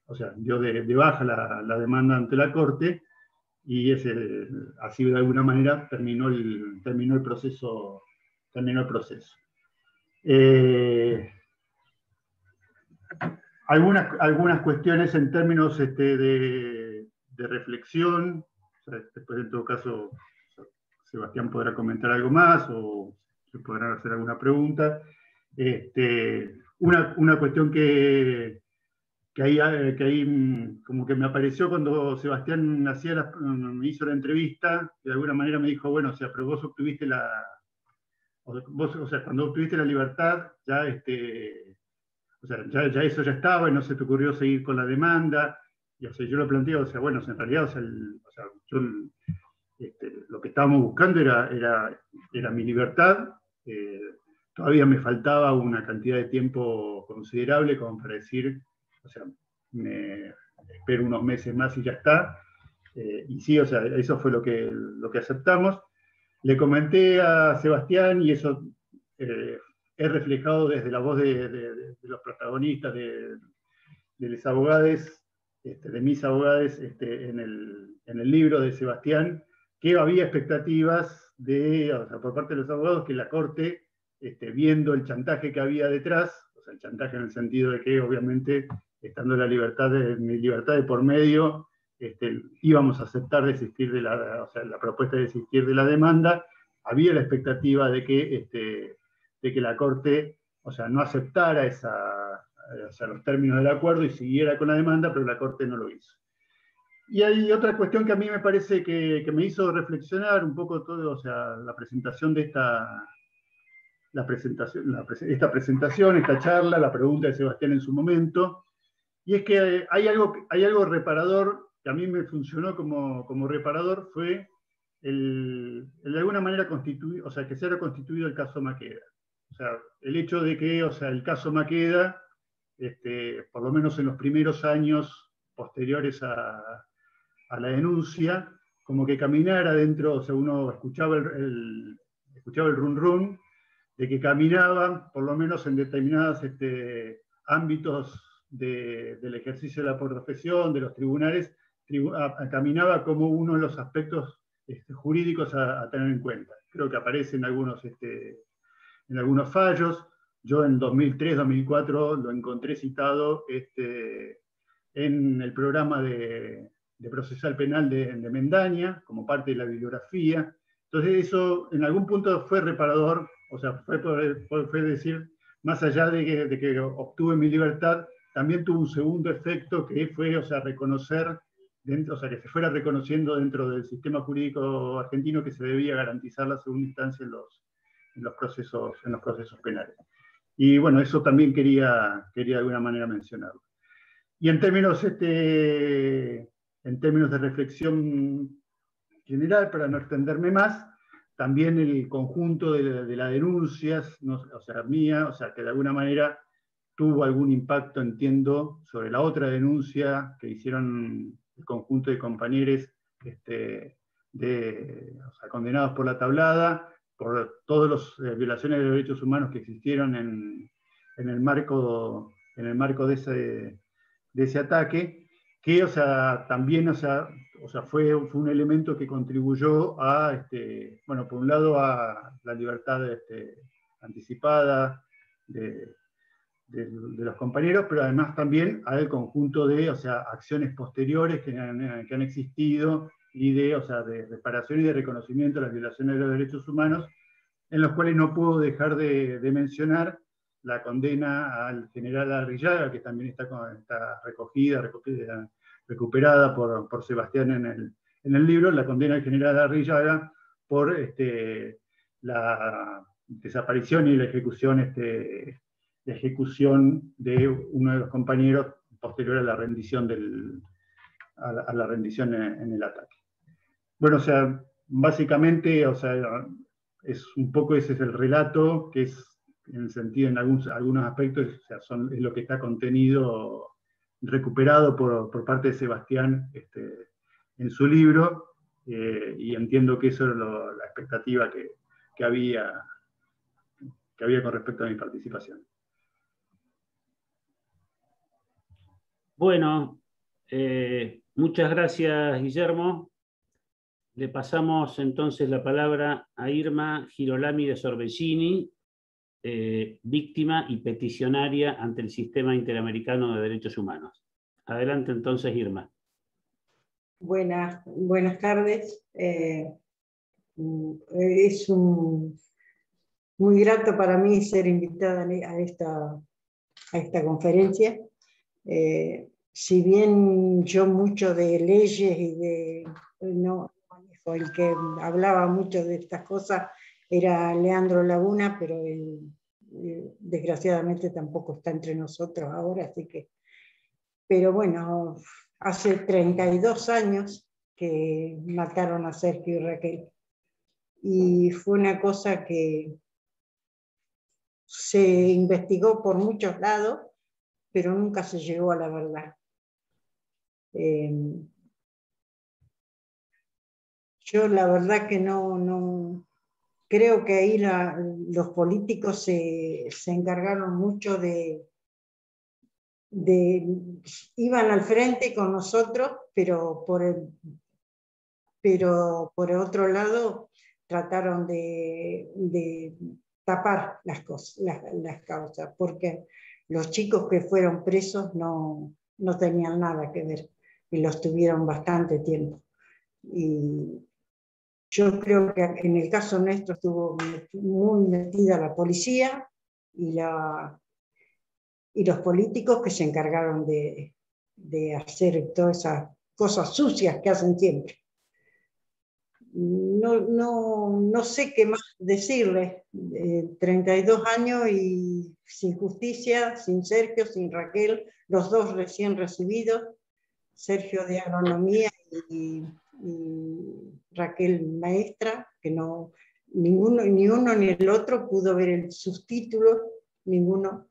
o sea, dio de baja la demanda ante la Corte, y así de alguna manera terminó el proceso. Algunas cuestiones en términos de reflexión, o sea, después en todo caso Sebastián podrá comentar algo más o se podrán hacer alguna pregunta. Una cuestión que ahí como que me apareció cuando Sebastián me hizo la entrevista, de alguna manera me dijo, bueno, o sea, pero vos obtuviste cuando obtuviste la libertad, ya, o sea, ya eso ya estaba y no se te ocurrió seguir con la demanda. Y, o sea, yo lo planteé, o sea, bueno, en realidad, o sea, lo que estábamos buscando era mi libertad. Todavía me faltaba una cantidad de tiempo considerable como para decir, o sea, me espero unos meses más y ya está. Y sí, o sea, eso fue lo que aceptamos. Le comenté a Sebastián, y eso es reflejado desde la voz de los protagonistas, de mis abogados, en el libro de Sebastián, que había expectativas o sea, por parte de los abogados, que la Corte, viendo el chantaje que había detrás, o sea, el chantaje en el sentido de que, obviamente, estando mi libertad de por medio, íbamos a aceptar desistir o sea, la propuesta de desistir de la demanda. Había la expectativa de que la Corte, o sea, no aceptara o sea, los términos del acuerdo y siguiera con la demanda, pero la Corte no lo hizo. Y hay otra cuestión que a mí me parece que me hizo reflexionar un poco todo, o sea, la presentación de esta charla, la pregunta de Sebastián en su momento, y es que hay algo reparador que a mí me funcionó como reparador, fue el de alguna manera o sea, que se haya constituido el caso Maqueda. O sea, el hecho de que, o sea, el caso Maqueda, por lo menos en los primeros años posteriores a la denuncia, como que caminara dentro, o sea, uno escuchaba el rum rum, de que caminaban, por lo menos en determinados ámbitos del ejercicio de la profesión, de los tribunales, caminaba como uno de los aspectos jurídicos a tener en cuenta. Creo que aparecen en algunos fallos. Yo en 2003-2004 lo encontré citado en el programa de procesal penal de Mendaña, como parte de la bibliografía. Entonces eso en algún punto fue reparador, o sea, fue decir, más allá de que obtuve mi libertad, también tuvo un segundo efecto que fue, o sea, reconocer, o sea, que se fuera reconociendo dentro del sistema jurídico argentino que se debía garantizar la segunda instancia en los procesos penales. Y bueno, eso también quería de alguna manera mencionarlo. Y en términos de reflexión general, para no extenderme más, también el conjunto de las denuncias, o sea, mía, o sea, que de alguna manera tuvo algún impacto, entiendo, sobre la otra denuncia que hicieron el conjunto de compañeros o sea, condenados por la tablada, por todas las violaciones de los derechos humanos que existieron en el marco de ese ataque, que, o sea, también, o sea, fue un elemento que contribuyó a, bueno, por un lado a la libertad anticipada de los compañeros, pero además también al conjunto de, o sea, acciones posteriores que han existido y o sea, de reparación y de reconocimiento de las violaciones de los derechos humanos, en los cuales no puedo dejar de mencionar la condena al general Arrillaga, que también está recuperada por Sebastián en el libro, la condena al general Arrillaga por la desaparición y la ejecución de uno de los compañeros posterior a la rendición en el ataque. Bueno, o sea, básicamente, o sea, es un poco ese es el relato, que es en el sentido, en algunos aspectos, o sea, es lo que está contenido, recuperado por parte de Sebastián en su libro, y entiendo que eso era la expectativa que había con respecto a mi participación. Bueno, muchas gracias, Guillermo. Le pasamos entonces la palabra a Irma Girolami de Sorbellini, víctima y peticionaria ante el Sistema Interamericano de Derechos Humanos. Adelante entonces, Irma. Buenas tardes. Es muy grato para mí ser invitada a esta conferencia. Si bien yo mucho de leyes y no manejo, el que hablaba mucho de estas cosas era Leandro Laguna, pero él desgraciadamente tampoco está entre nosotros ahora, así que... Pero bueno, hace 32 años que mataron a Sergio y Raquel. Y fue una cosa que se investigó por muchos lados, pero nunca se llegó a la verdad. Yo la verdad que no creo que ahí los políticos se encargaron mucho iban al frente con nosotros, pero por otro lado trataron de tapar las causas, porque los chicos que fueron presos no tenían nada que ver y los tuvieron bastante tiempo. Y yo creo que en el caso nuestro estuvo muy metida la policía y los políticos que se encargaron de hacer todas esas cosas sucias que hacen siempre. No sé qué más decirles. 32 años y sin justicia, sin Sergio, sin Raquel, los dos recién recibidos, Sergio de agronomía y Raquel maestra, que ni uno ni el otro pudo ver sus títulos, ninguno,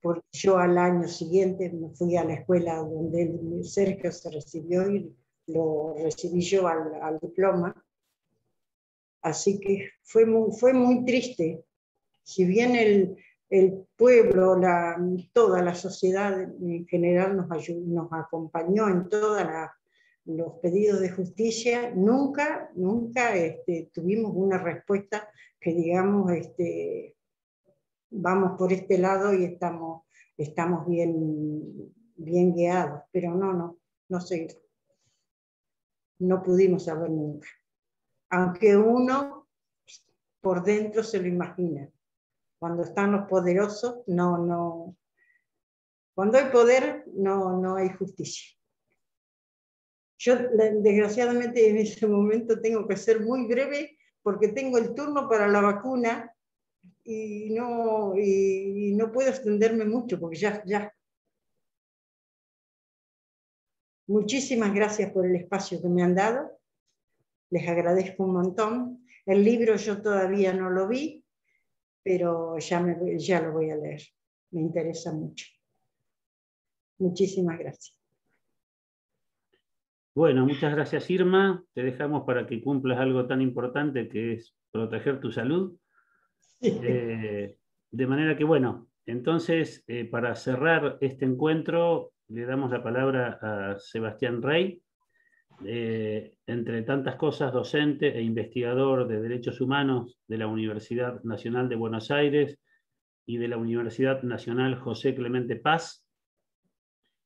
porque yo al año siguiente me fui a la escuela donde Sergio se recibió y lo recibí yo al diploma. Así que fue muy triste. Si bien el pueblo, toda la sociedad en general nos acompañó en todas los pedidos de justicia, nunca tuvimos una respuesta que digamos, vamos por este lado y estamos bien guiados, pero no sé, no pudimos saber nunca. Aunque uno por dentro se lo imagina. Cuando están los poderosos, no. Cuando hay poder, no hay justicia. Yo, desgraciadamente, en ese momento tengo que ser muy breve porque tengo el turno para la vacuna y no puedo extenderme mucho porque ya. Muchísimas gracias por el espacio que me han dado. Les agradezco un montón. El libro yo todavía no lo vi, pero ya lo voy a leer. Me interesa mucho. Muchísimas gracias. Bueno, muchas gracias, Irma. Te dejamos para que cumplas algo tan importante que es proteger tu salud. De manera que, bueno, entonces, para cerrar este encuentro, le damos la palabra a Sebastián Rey, entre tantas cosas, docente e investigador de Derechos Humanos de la Universidad Nacional de Buenos Aires y de la Universidad Nacional José Clemente Paz.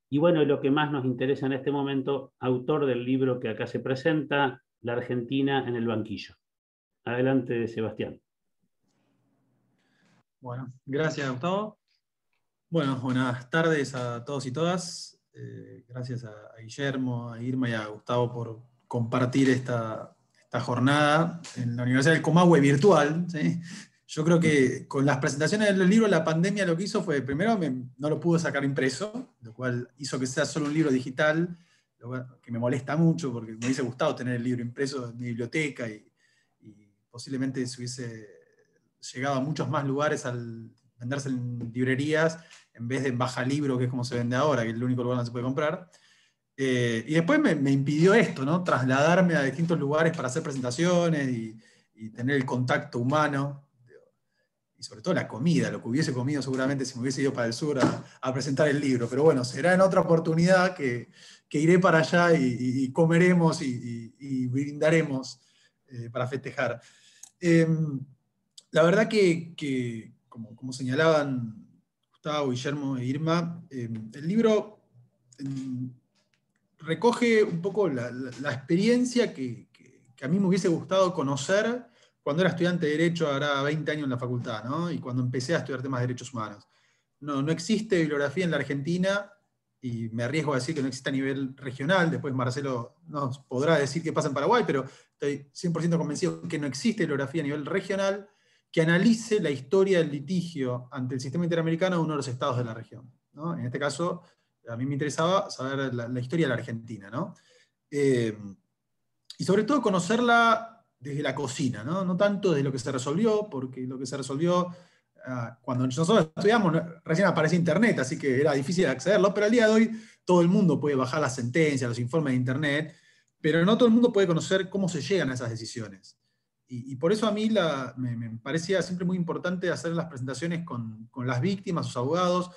Y bueno, lo que más nos interesa en este momento, autor del libro que acá se presenta, La Argentina en el banquillo. Adelante, Sebastián. Bueno, gracias, Gustavo. Bueno, buenas tardes a todos y todas. Gracias a Guillermo, a Irma y a Gustavo por compartir esta jornada en la Universidad del Comahue virtual, ¿sí? Yo creo que con las presentaciones del libro, la pandemia lo que hizo fue, primero, no lo pude sacar impreso, lo cual hizo que sea solo un libro digital, que me molesta mucho porque me hubiese gustado tener el libro impreso en mi biblioteca y posiblemente se hubiese llegado a muchos más lugares al venderse en librerías en vez de en Baja Libro, que es como se vende ahora, que es el único lugar donde se puede comprar. Y después me impidió esto, ¿no? Trasladarme a distintos lugares para hacer presentaciones y tener el contacto humano. Y sobre todo la comida, lo que hubiese comido seguramente si me hubiese ido para el sur a presentar el libro. Pero bueno, será en otra oportunidad que iré para allá y comeremos y brindaremos para festejar. La verdad que como señalaban Gustavo, Guillermo e Irma, el libro recoge un poco la experiencia que a mí me hubiese gustado conocer cuando era estudiante de Derecho, ahora 20 años en la facultad, ¿no? Y cuando empecé a estudiar temas de derechos humanos. No existe bibliografía en la Argentina, y me arriesgo a decir que no existe a nivel regional, después Marcelo nos podrá decir qué pasa en Paraguay, pero estoy 100% convencido que no existe bibliografía a nivel regional que analice la historia del litigio ante el sistema interamericano de uno de los estados de la región, ¿no? En este caso, a mí me interesaba saber la historia de la Argentina, ¿no? Y sobre todo conocerla desde la cocina, ¿no? No tanto desde lo que se resolvió, porque lo que se resolvió cuando nosotros estudiamos recién aparecía Internet, así que era difícil accederlo, pero al día de hoy todo el mundo puede bajar las sentencias, los informes de Internet, pero no todo el mundo puede conocer cómo se llegan a esas decisiones. Y por eso a mí me parecía siempre muy importante hacer las presentaciones con las víctimas, sus abogados,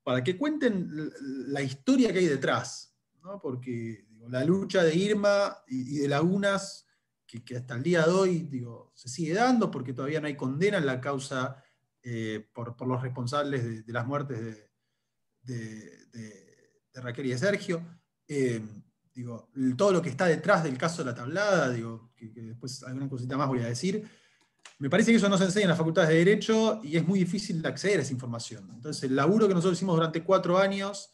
para que cuenten la historia que hay detrás, ¿no? Porque la lucha de Irma y de Lagunas, que hasta el día de hoy se sigue dando, porque todavía no hay condena en la causa por los responsables de las muertes de Raquel y de Sergio. Todo lo que está detrás del caso de la tablada, que después alguna cosita más voy a decir, me parece que eso no se enseña en las facultades de Derecho y es muy difícil acceder a esa información. Entonces, el laburo que nosotros hicimos durante 4 años,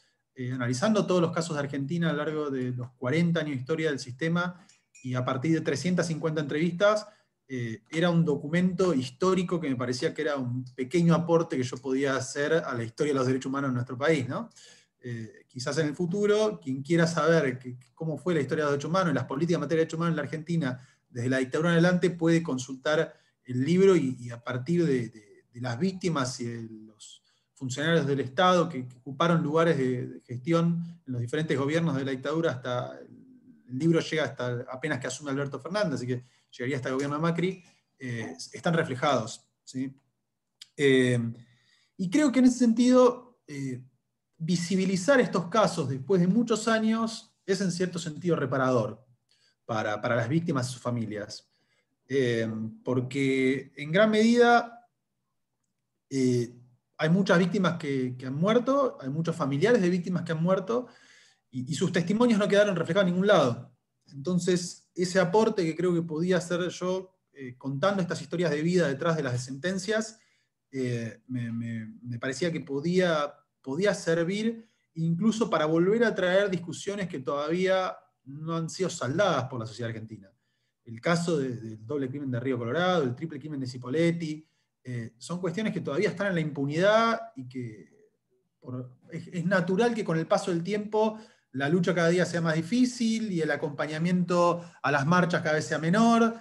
analizando todos los casos de Argentina a lo largo de los 40 años de historia del sistema, y a partir de 350 entrevistas, era un documento histórico que me parecía que era un pequeño aporte que yo podía hacer a la historia de los derechos humanos en nuestro país, ¿no? Quizás en el futuro, quien quiera saber cómo fue la historia de los derechos humanos y las políticas en materia de derechos humanos en la Argentina, desde la dictadura en adelante, puede consultar el libro y a partir de las víctimas y de los funcionarios del Estado que ocuparon lugares de gestión en los diferentes gobiernos de la dictadura, hasta el libro llega hasta apenas que asume Alberto Fernández, así que llegaría hasta el gobierno de Macri, están reflejados, ¿sí? Y creo que en ese sentido, visibilizar estos casos después de muchos años es en cierto sentido reparador para las víctimas y sus familias. Porque en gran medida hay muchas víctimas que han muerto, hay muchos familiares de víctimas que han muerto, y sus testimonios no quedaron reflejados en ningún lado. Entonces, ese aporte que creo que podía hacer yo contando estas historias de vida detrás de las sentencias, me parecía que podía servir incluso para volver a traer discusiones que todavía no han sido saldadas por la sociedad argentina. El caso del doble crimen de Río Colorado, el triple crimen de Cipolletti, son cuestiones que todavía están en la impunidad y que es natural que con el paso del tiempo la lucha cada día sea más difícil y el acompañamiento a las marchas cada vez sea menor,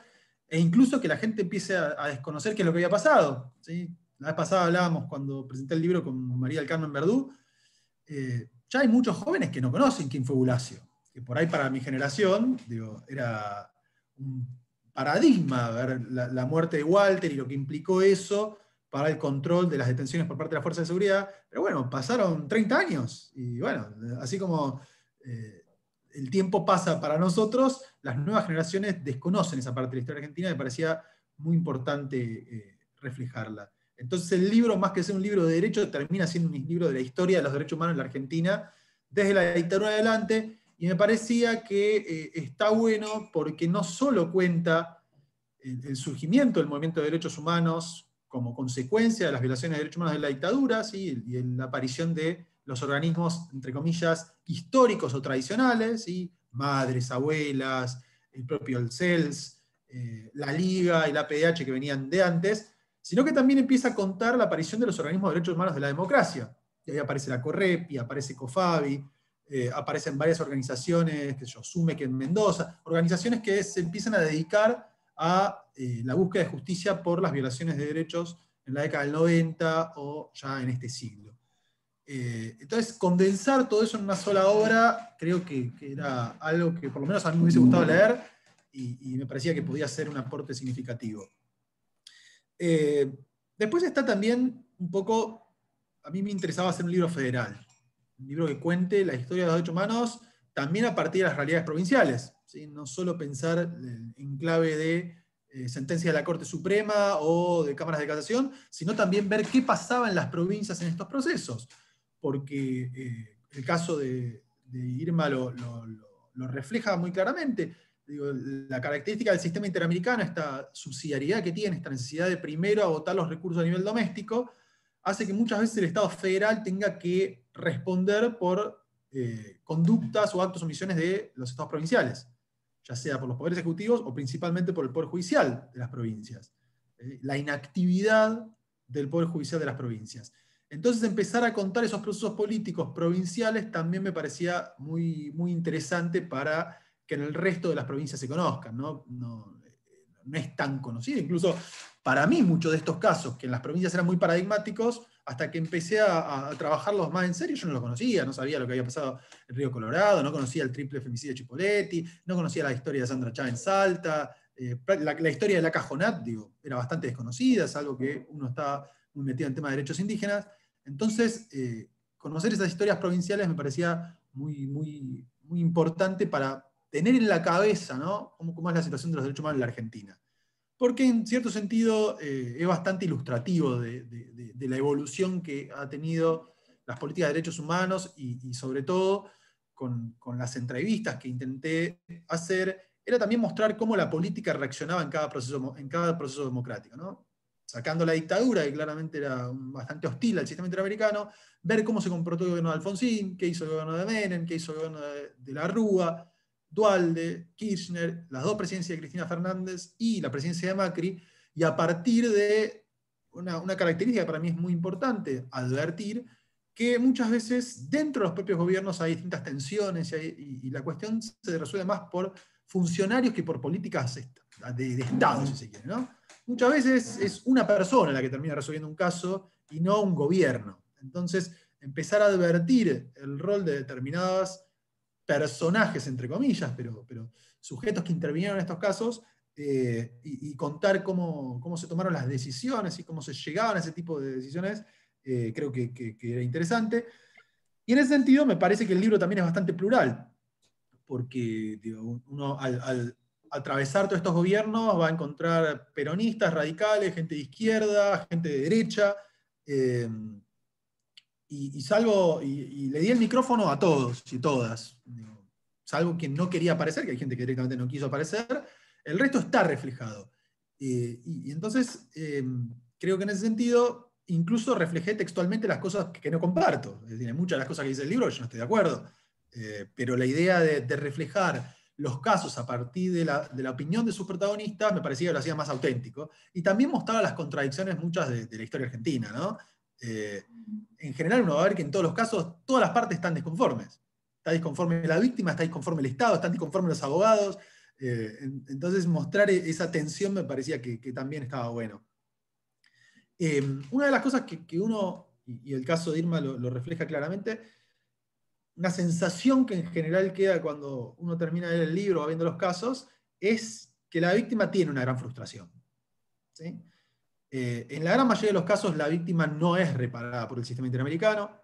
e incluso que la gente empiece a desconocer qué es lo que había pasado, ¿sí? La vez pasada hablábamos cuando presenté el libro con María del Carmen Verdú, ya hay muchos jóvenes que no conocen quién fue Bulacio, que por ahí para mi generación, digo, era un paradigma ver la muerte de Walter y lo que implicó eso para el control de las detenciones por parte de las fuerzas de seguridad, pero bueno, pasaron 30 años, y bueno, así como el tiempo pasa para nosotros, las nuevas generaciones desconocen esa parte de la historia argentina, me parecía muy importante reflejarla. Entonces el libro, más que ser un libro de derecho, termina siendo un libro de la historia de los derechos humanos en la Argentina, desde la dictadura adelante, y me parecía que está bueno porque no solo cuenta el surgimiento del movimiento de derechos humanos como consecuencia de las violaciones de derechos humanos de la dictadura, ¿sí? Y la aparición de los organismos, entre comillas, históricos o tradicionales, ¿sí? Madres, abuelas, el propio el CELS, la Liga y la PDH que venían de antes, sino que también empieza a contar la aparición de los organismos de derechos humanos de la democracia. Y ahí aparece la CORREPI, aparece COFABI, aparecen varias organizaciones, que yo, SUMEC en Mendoza, organizaciones que se empiezan a dedicar a la búsqueda de justicia por las violaciones de derechos en la década del 90 o ya en este siglo. Entonces, condensar todo eso en una sola obra, creo que era algo que por lo menos a mí me hubiese gustado leer y me parecía que podía ser un aporte significativo. Después está también un poco, a mí me interesaba hacer un libro federal, un libro que cuente la historia de los derechos humanos también a partir de las realidades provinciales, ¿sí? No solo pensar en clave de sentencia de la Corte Suprema o de cámaras de casación, sino también ver qué pasaba en las provincias en estos procesos, porque el caso de Irma lo refleja muy claramente. Digo, la característica del sistema interamericano, esta subsidiariedad que tiene, esta necesidad de primero agotar los recursos a nivel doméstico, hace que muchas veces el Estado federal tenga que responder por conductas o actos o omisiones de los estados provinciales, ya sea por los poderes ejecutivos o principalmente por el Poder Judicial de las provincias. La inactividad del Poder Judicial de las provincias. Entonces empezar a contar esos procesos políticos provinciales también me parecía muy, muy interesante para que en el resto de las provincias se conozcan, ¿no? No es tan conocido. Incluso para mí muchos de estos casos, que en las provincias eran muy paradigmáticos, hasta que empecé a trabajarlos más en serio, yo no los conocía, no sabía lo que había pasado en Río Colorado, no conocía el triple femicidio de Cipolletti, no conocía la historia de Sandra Chá en Salta, la historia de la Cajonat, digo, era bastante desconocida, es algo que uno está muy metido en temas de derechos indígenas. Entonces, conocer esas historias provinciales me parecía muy, muy, muy importante para tener en la cabeza, ¿no?, cómo es la situación de los derechos humanos en la Argentina. Porque en cierto sentido es bastante ilustrativo de la evolución que ha tenido las políticas de derechos humanos y sobre todo con las entrevistas que intenté hacer, era también mostrar cómo la política reaccionaba en cada proceso democrático, ¿no? Sacando la dictadura, que claramente era bastante hostil al sistema interamericano, ver cómo se comportó el gobierno de Alfonsín, qué hizo el gobierno de Menem, qué hizo el gobierno de la Rúa, Duhalde, Kirchner, las dos presidencias de Cristina Fernández y la presidencia de Macri, y a partir de una característica que para mí es muy importante, advertir que muchas veces dentro de los propios gobiernos hay distintas tensiones y la cuestión se resuelve más por funcionarios que por políticas de Estado, si se quiere, ¿no? Muchas veces es una persona la que termina resolviendo un caso y no un gobierno. Entonces, empezar a advertir el rol de determinados personajes, entre comillas, pero sujetos que intervinieron en estos casos, y contar cómo se tomaron las decisiones y cómo se llegaban a ese tipo de decisiones, creo que era interesante. Y en ese sentido me parece que el libro también es bastante plural, porque digo, uno al atravesar todos estos gobiernos va a encontrar peronistas, radicales, gente de izquierda, gente de derecha, y le di el micrófono a todos y todas, digo, salvo quien no quería aparecer, que hay gente que directamente no quiso aparecer, el resto está reflejado. Y entonces, creo que en ese sentido, incluso reflejé textualmente las cosas que no comparto. Es decir, muchas de las cosas que dice el libro yo no estoy de acuerdo. Pero la idea de reflejar los casos a partir de la opinión de sus protagonistas me parecía que lo hacía más auténtico. Y también mostraba las contradicciones muchas de la historia argentina, ¿no? En general uno va a ver que en todos los casos todas las partes están disconformes. Está disconforme la víctima, está disconforme el Estado, están disconformes los abogados. Entonces mostrar esa tensión me parecía que también estaba bueno. Una de las cosas que uno, y el caso de Irma lo refleja claramente, una sensación que en general queda cuando uno termina de leer el libro o viendo los casos, es que la víctima tiene una gran frustración. ¿Sí? En la gran mayoría de los casos la víctima no es reparada por el sistema interamericano,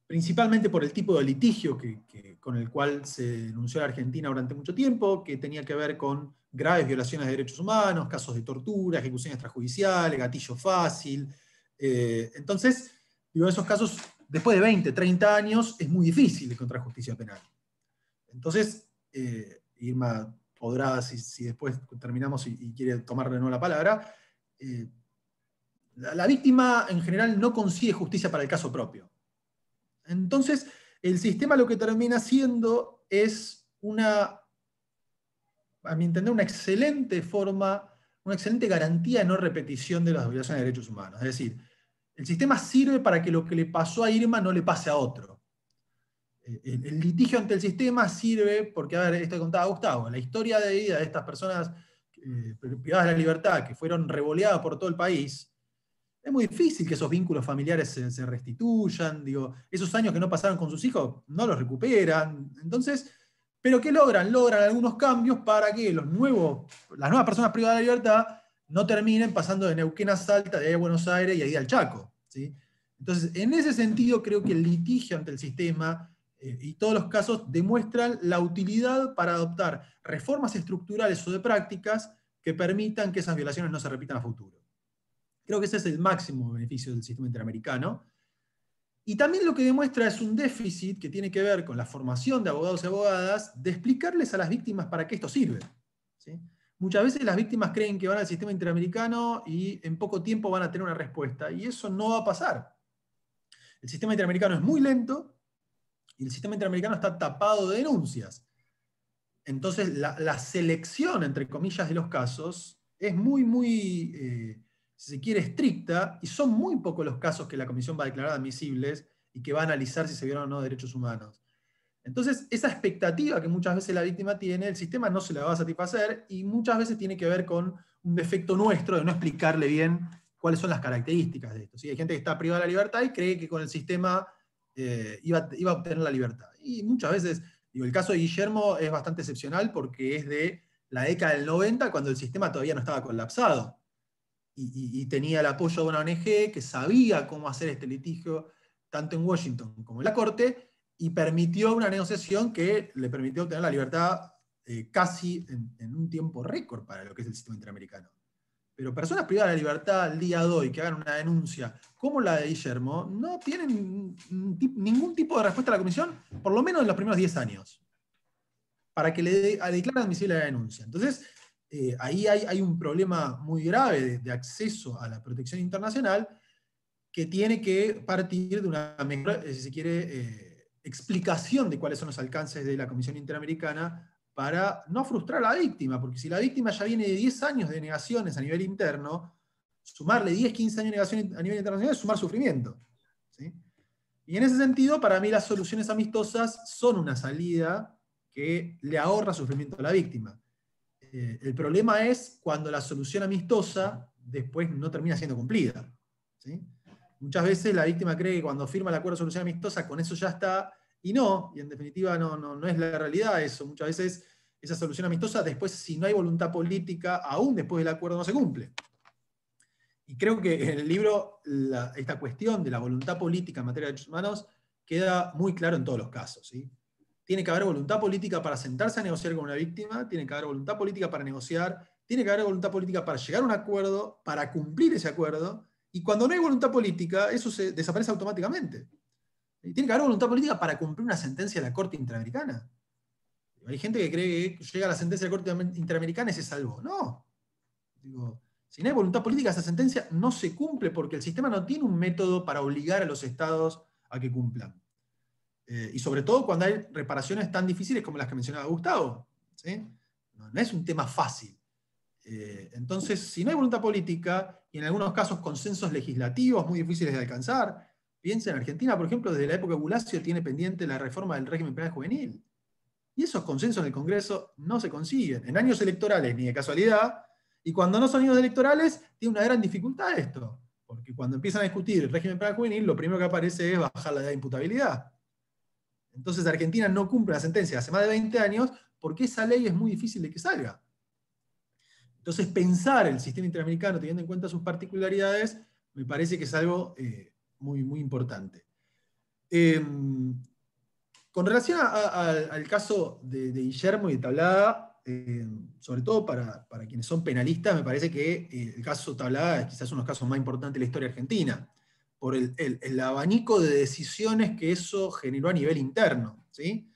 principalmente por el tipo de litigio con el cual se denunció a la Argentina durante mucho tiempo, que tenía que ver con graves violaciones de derechos humanos, casos de tortura, ejecuciones extrajudiciales, gatillo fácil. Entonces, digo, esos casos, después de 20, 30 años, es muy difícil encontrar justicia penal. Entonces, Irma podrá, si después terminamos y quiere tomar de nuevo la palabra, la víctima en general no consigue justicia para el caso propio. Entonces, el sistema lo que termina siendo es a mi entender, una excelente forma, una excelente garantía de no repetición de las violaciones de derechos humanos. Es decir, el sistema sirve para que lo que le pasó a Irma no le pase a otro. El litigio ante el sistema sirve porque, a ver, esto que contaba Gustavo, la historia de vida de estas personas privadas de la libertad que fueron revoleadas por todo el país, es muy difícil que esos vínculos familiares se restituyan, digo, esos años que no pasaron con sus hijos no los recuperan. Entonces, ¿pero qué logran? Logran algunos cambios para que las nuevas personas privadas de la libertad no terminen pasando de Neuquén a Salta, de ahí a Buenos Aires y ahí al Chaco. ¿Sí? Entonces, en ese sentido, creo que el litigio ante el sistema y todos los casos demuestran la utilidad para adoptar reformas estructurales o de prácticas que permitan que esas violaciones no se repitan a futuro. Creo que ese es el máximo beneficio del sistema interamericano. Y también lo que demuestra es un déficit que tiene que ver con la formación de abogados y abogadas, de explicarles a las víctimas para qué esto sirve. ¿Sí? Muchas veces las víctimas creen que van al sistema interamericano y en poco tiempo van a tener una respuesta, y eso no va a pasar. El sistema interamericano es muy lento y el sistema interamericano está tapado de denuncias. Entonces la selección, entre comillas, de los casos es muy si se quiere, estricta, y son muy pocos los casos que la Comisión va a declarar admisibles y que va a analizar si se violan o no derechos humanos. Entonces, esa expectativa que muchas veces la víctima tiene, el sistema no se la va a satisfacer, y muchas veces tiene que ver con un defecto nuestro de no explicarle bien cuáles son las características de esto. ¿Sí? Hay gente que está privada de la libertad y cree que con el sistema iba a obtener la libertad. Y muchas veces, digo, el caso de Guillermo es bastante excepcional porque es de la década del 90, cuando el sistema todavía no estaba colapsado. Y tenía el apoyo de una ONG que sabía cómo hacer este litigio, tanto en Washington como en la Corte, y permitió una negociación que le permitió obtener la libertad casi en un tiempo récord para lo que es el sistema interamericano. Pero personas privadas de la libertad al día de hoy que hagan una denuncia como la de Guillermo no tienen ningún tipo de respuesta a la Comisión, por lo menos en los primeros 10 años, para que le declare admisible la denuncia. Entonces, ahí hay un problema muy grave de acceso a la protección internacional que tiene que partir de una mejor, si se quiere, explicación de cuáles son los alcances de la Comisión Interamericana para no frustrar a la víctima, porque si la víctima ya viene de 10 años de negaciones a nivel interno, sumarle 10, 15 años de negación a nivel internacional es sumar sufrimiento. ¿Sí? Y en ese sentido, para mí las soluciones amistosas son una salida que le ahorra sufrimiento a la víctima. El problema es cuando la solución amistosa después no termina siendo cumplida. ¿Sí? Muchas veces la víctima cree que cuando firma el acuerdo de solución amistosa con eso ya está, y en definitiva no es la realidad eso. Muchas veces esa solución amistosa después, si no hay voluntad política, aún después del acuerdo no se cumple. Y creo que en el libro esta cuestión de la voluntad política en materia de derechos humanos queda muy claro en todos los casos. ¿Sí? tiene que haber voluntad política para sentarse a negociar con una víctima, tiene que haber voluntad política para negociar, tiene que haber voluntad política para llegar a un acuerdo, para cumplir ese acuerdo, y cuando no hay voluntad política, eso se desaparece automáticamente. Y tiene que haber voluntad política para cumplir una sentencia de la Corte Interamericana. Hay gente que cree que llega a la sentencia de la Corte Interamericana y se salvó. No. Digo, si no hay voluntad política, esa sentencia no se cumple porque el sistema no tiene un método para obligar a los estados a que cumplan. Y sobre todo cuando hay reparaciones tan difíciles como las que mencionaba Gustavo. ¿Sí? No es un tema fácil. Entonces, si no hay voluntad política, y en algunos casos consensos legislativos muy difíciles de alcanzar, piensa en Argentina, por ejemplo, desde la época de Bulacio tiene pendiente la reforma del régimen penal juvenil. Y esos consensos en el Congreso no se consiguen, en años electorales ni de casualidad, y cuando no son años electorales, tiene una gran dificultad esto, porque cuando empiezan a discutir el régimen penal juvenil, lo primero que aparece es bajar la edad de imputabilidad. Entonces Argentina no cumple la sentencia hace más de 20 años, porque esa ley es muy difícil de que salga. Entonces pensar el sistema interamericano teniendo en cuenta sus particularidades, me parece que es algo muy, muy importante. Con relación al caso de Guillermo y de Tablada, sobre todo para quienes son penalistas, me parece que el caso Tablada es quizás uno de los casos más importantes de la historia argentina, por el abanico de decisiones que eso generó a nivel interno. ¿Sí?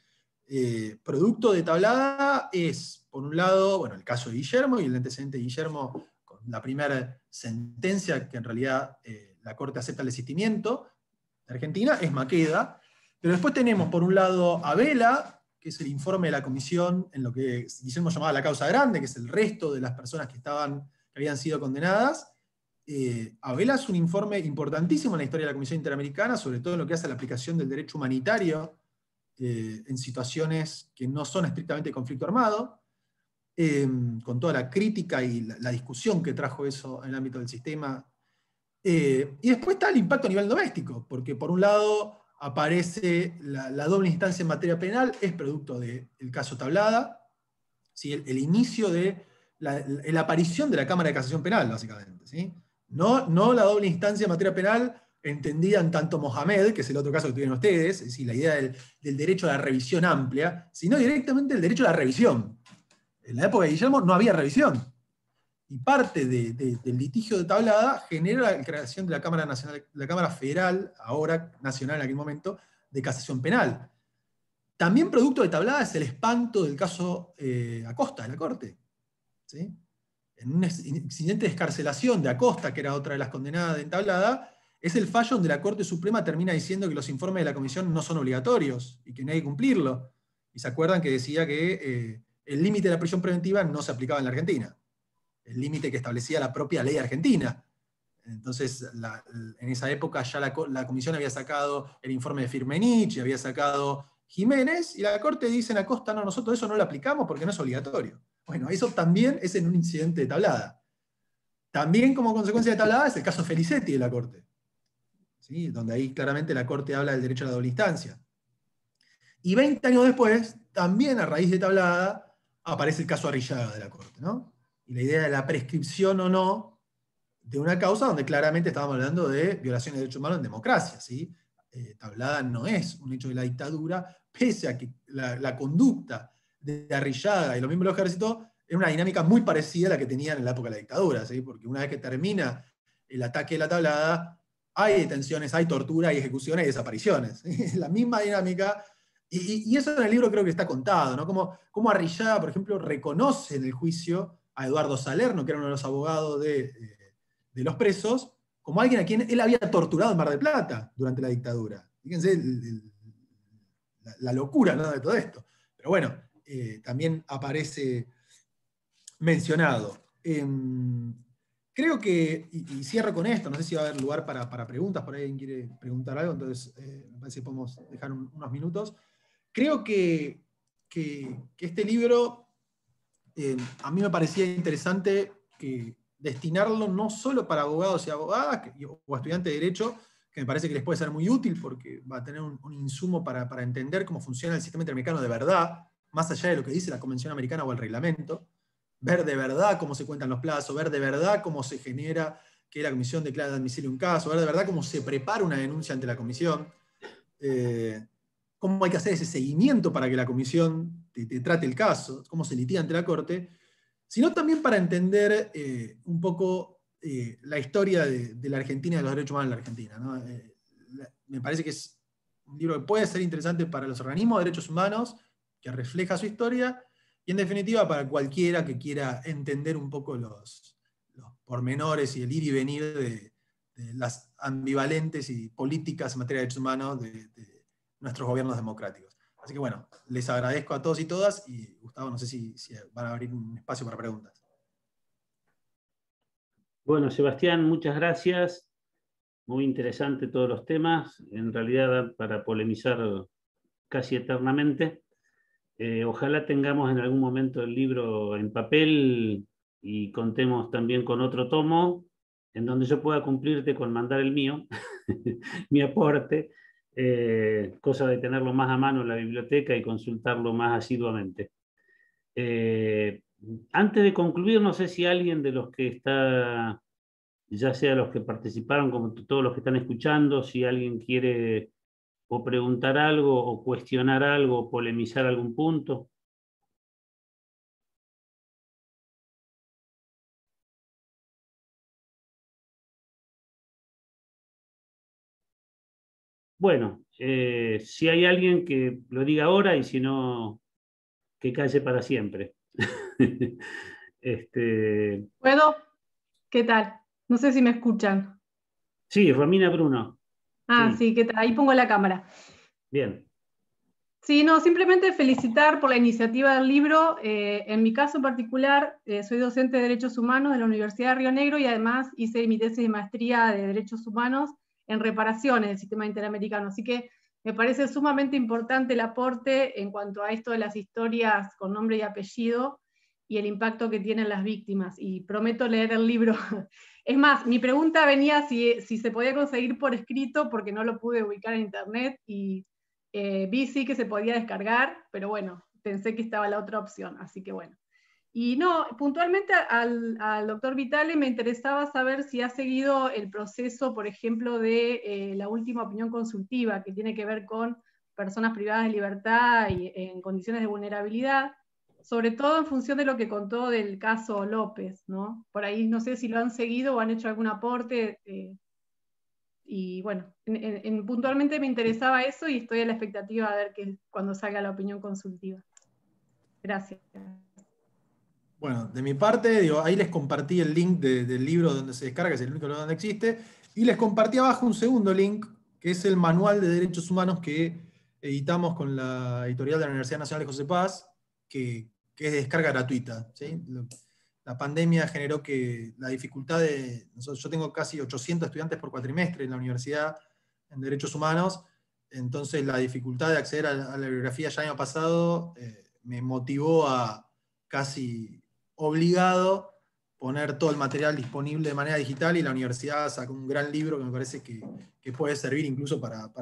Producto de Tablada es, por un lado, bueno, el caso de Guillermo y el antecedente de Guillermo con la primera sentencia que en realidad la Corte acepta el desistimiento de Argentina, es Maqueda. Pero después tenemos, por un lado, a Vela, que es el informe de la comisión en lo que Guillermo llamaba la causa grande, que es el resto de las personas que habían sido condenadas. A Vela es un informe importantísimo en la historia de la Comisión Interamericana, sobre todo en lo que hace a la aplicación del derecho humanitario en situaciones que no son estrictamente conflicto armado, con toda la crítica y la discusión que trajo eso en el ámbito del sistema. Y después está el impacto a nivel doméstico, porque por un lado aparece la doble instancia en materia penal, es producto del caso Tablada, ¿sí? el inicio de la aparición de la Cámara de Casación Penal, básicamente. ¿Sí? No la doble instancia en materia penal entendida en tanto Mohamed, que es el otro caso que tuvieron ustedes, es decir, la idea del derecho a la revisión amplia, sino directamente el derecho a la revisión. En la época de Guillermo no había revisión. Y parte del litigio de Tablada genera la creación de la Cámara Nacional, la Cámara Federal, ahora nacional en aquel momento, de casación penal. También producto de Tablada es el espanto del caso Acosta de la Corte. ¿Sí? En un incidente de excarcelación de Acosta, que era otra de las condenadas en Tablada, es el fallo donde la Corte Suprema termina diciendo que los informes de la Comisión no son obligatorios y que no hay que cumplirlo. Y se acuerdan que decía que el límite de la prisión preventiva no se aplicaba en la Argentina. El límite que establecía la propia ley argentina. Entonces, en esa época ya la Comisión había sacado el informe de Firmenich, y había sacado Jiménez, y la Corte dice en Acosta, no, nosotros eso no lo aplicamos porque no es obligatorio. Bueno, eso también es en un incidente de Tablada. También como consecuencia de Tablada es el caso Felicetti de la Corte, ¿sí? Donde ahí claramente la Corte habla del derecho a la doble instancia. Y 20 años después, también a raíz de Tablada, aparece el caso Arrillaga de la Corte, ¿no? Y la idea de la prescripción o no de una causa donde claramente estábamos hablando de violaciones de derechos humanos en democracia. ¿Sí? Tablada no es un hecho de la dictadura, pese a que la conducta de Arrillaga y los miembros del ejército era una dinámica muy parecida a la que tenían en la época de la dictadura, ¿sí? Porque una vez que termina el ataque de la Tablada, hay detenciones, hay tortura, hay ejecuciones, hay desapariciones. ¿Sí? Es la misma dinámica. Y eso en el libro creo que está contado, ¿no? Como Arrillaga, por ejemplo, reconoce en el juicio a Eduardo Salerno, que era uno de los abogados de los presos, como alguien a quien él había torturado en Mar del Plata durante la dictadura. Fíjense la locura, ¿no? De todo esto. Pero bueno, también aparece mencionado. Creo que, y cierro con esto, no sé si va a haber lugar para preguntas, por ahí alguien quiere preguntar algo, entonces me parece que podemos dejar unos minutos. Creo que este libro a mí me parecía interesante destinarlo no solo para abogados y abogadas o estudiantes de derecho, que me parece que les puede ser muy útil porque va a tener un insumo para entender cómo funciona el sistema interamericano de verdad, más allá de lo que dice la Convención Americana o el reglamento, ver de verdad cómo se cuentan los plazos, ver de verdad cómo se genera que la comisión declara admisible un caso, ver de verdad cómo se prepara una denuncia ante la comisión. cómo hay que hacer ese seguimiento para que la comisión te trate el caso, cómo se litiga ante la Corte, sino también para entender un poco la historia de la Argentina y de los derechos humanos en la Argentina, ¿no? Me parece que es un libro que puede ser interesante para los organismos de derechos humanos, que refleja su historia, y en definitiva para cualquiera que quiera entender un poco los pormenores y el ir y venir de las ambivalentes y políticas en materia de derechos humanos de nuestros gobiernos democráticos. Así que bueno, les agradezco a todos y todas, y Gustavo, no sé si van a abrir un espacio para preguntas. Bueno, Sebastián, muchas gracias. Muy interesante todos los temas. En realidad, para polemizar casi eternamente. Ojalá tengamos en algún momento el libro en papel y contemos también con otro tomo, en donde yo pueda cumplirte con mandar el mío, mi aporte, cosa de tenerlo más a mano en la biblioteca y consultarlo más asiduamente. Antes de concluir, no sé si alguien de los que está, ya sea los que participaron como todos los que están escuchando, si alguien quiere o preguntar algo, o cuestionar algo, o polemizar algún punto. Bueno, si hay alguien que lo diga ahora y si no, que calle para siempre. ¿Puedo? ¿Qué tal? No sé si me escuchan. Sí, Romina Bruno. Ah, Sí, sí, ¿qué tal? Ahí pongo la cámara. bien. Sí, no, simplemente felicitar por la iniciativa del libro. En mi caso en particular, soy docente de Derechos Humanos de la Universidad de Río Negro y además hice mi tesis de maestría de Derechos Humanos en reparaciones del sistema interamericano. Así que me parece sumamente importante el aporte en cuanto a esto de las historias con nombre y apellido y el impacto que tienen las víctimas. Y prometo leer el libro. Es más, mi pregunta venía si se podía conseguir por escrito porque no lo pude ubicar en internet y vi sí que se podía descargar, pero bueno, pensé que estaba la otra opción, así que bueno. Y no, puntualmente al doctor Vitale me interesaba saber si ha seguido el proceso, por ejemplo, de la última opinión consultiva, que tiene que ver con personas privadas de libertad y en condiciones de vulnerabilidad, sobre todo en función de lo que contó del caso López, ¿no? Por ahí no sé si lo han seguido o han hecho algún aporte. Y bueno, puntualmente me interesaba eso y estoy a la expectativa de ver cuando salga la opinión consultiva. Gracias. Bueno, de mi parte, digo, ahí les compartí el link del libro donde se descarga, es el único lugar donde existe, y les compartí abajo un segundo link, que es el manual de derechos humanos que editamos con la editorial de la Universidad Nacional de José Paz, que es de descarga gratuita, ¿sí? La pandemia generó que la dificultad yo tengo casi 800 estudiantes por cuatrimestre en la universidad en derechos humanos, entonces la dificultad de acceder a la bibliografía ya el año pasado me motivó a casi obligado poner todo el material disponible de manera digital, y la universidad sacó un gran libro que me parece que puede servir incluso para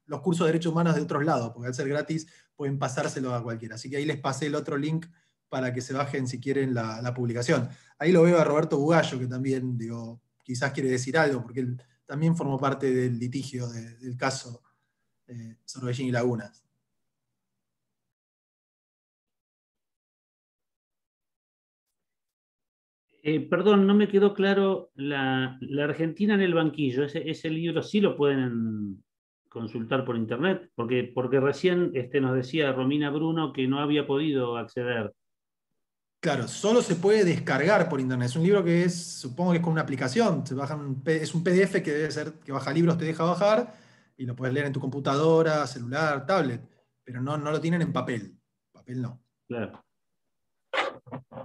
los cursos de derechos humanos de otros lados, porque al ser gratis pueden pasárselo a cualquiera. Así que ahí les pasé el otro link para que se bajen si quieren la publicación. Ahí lo veo a Roberto Bugallo, que también, digo, quizás quiere decir algo, porque él también formó parte del litigio del caso Sorbellín y Lagunas. Perdón, no me quedó claro la Argentina en el banquillo. Ese libro sí lo pueden consultar por internet, porque recién nos decía Romina Bruno que no había podido acceder. Claro, solo se puede descargar por internet. Es un libro que supongo que es con una aplicación. Es un PDF que debe ser, que baja libros, te deja bajar, y lo puedes leer en tu computadora, celular, tablet, pero no lo tienen en papel. Papel no. Claro.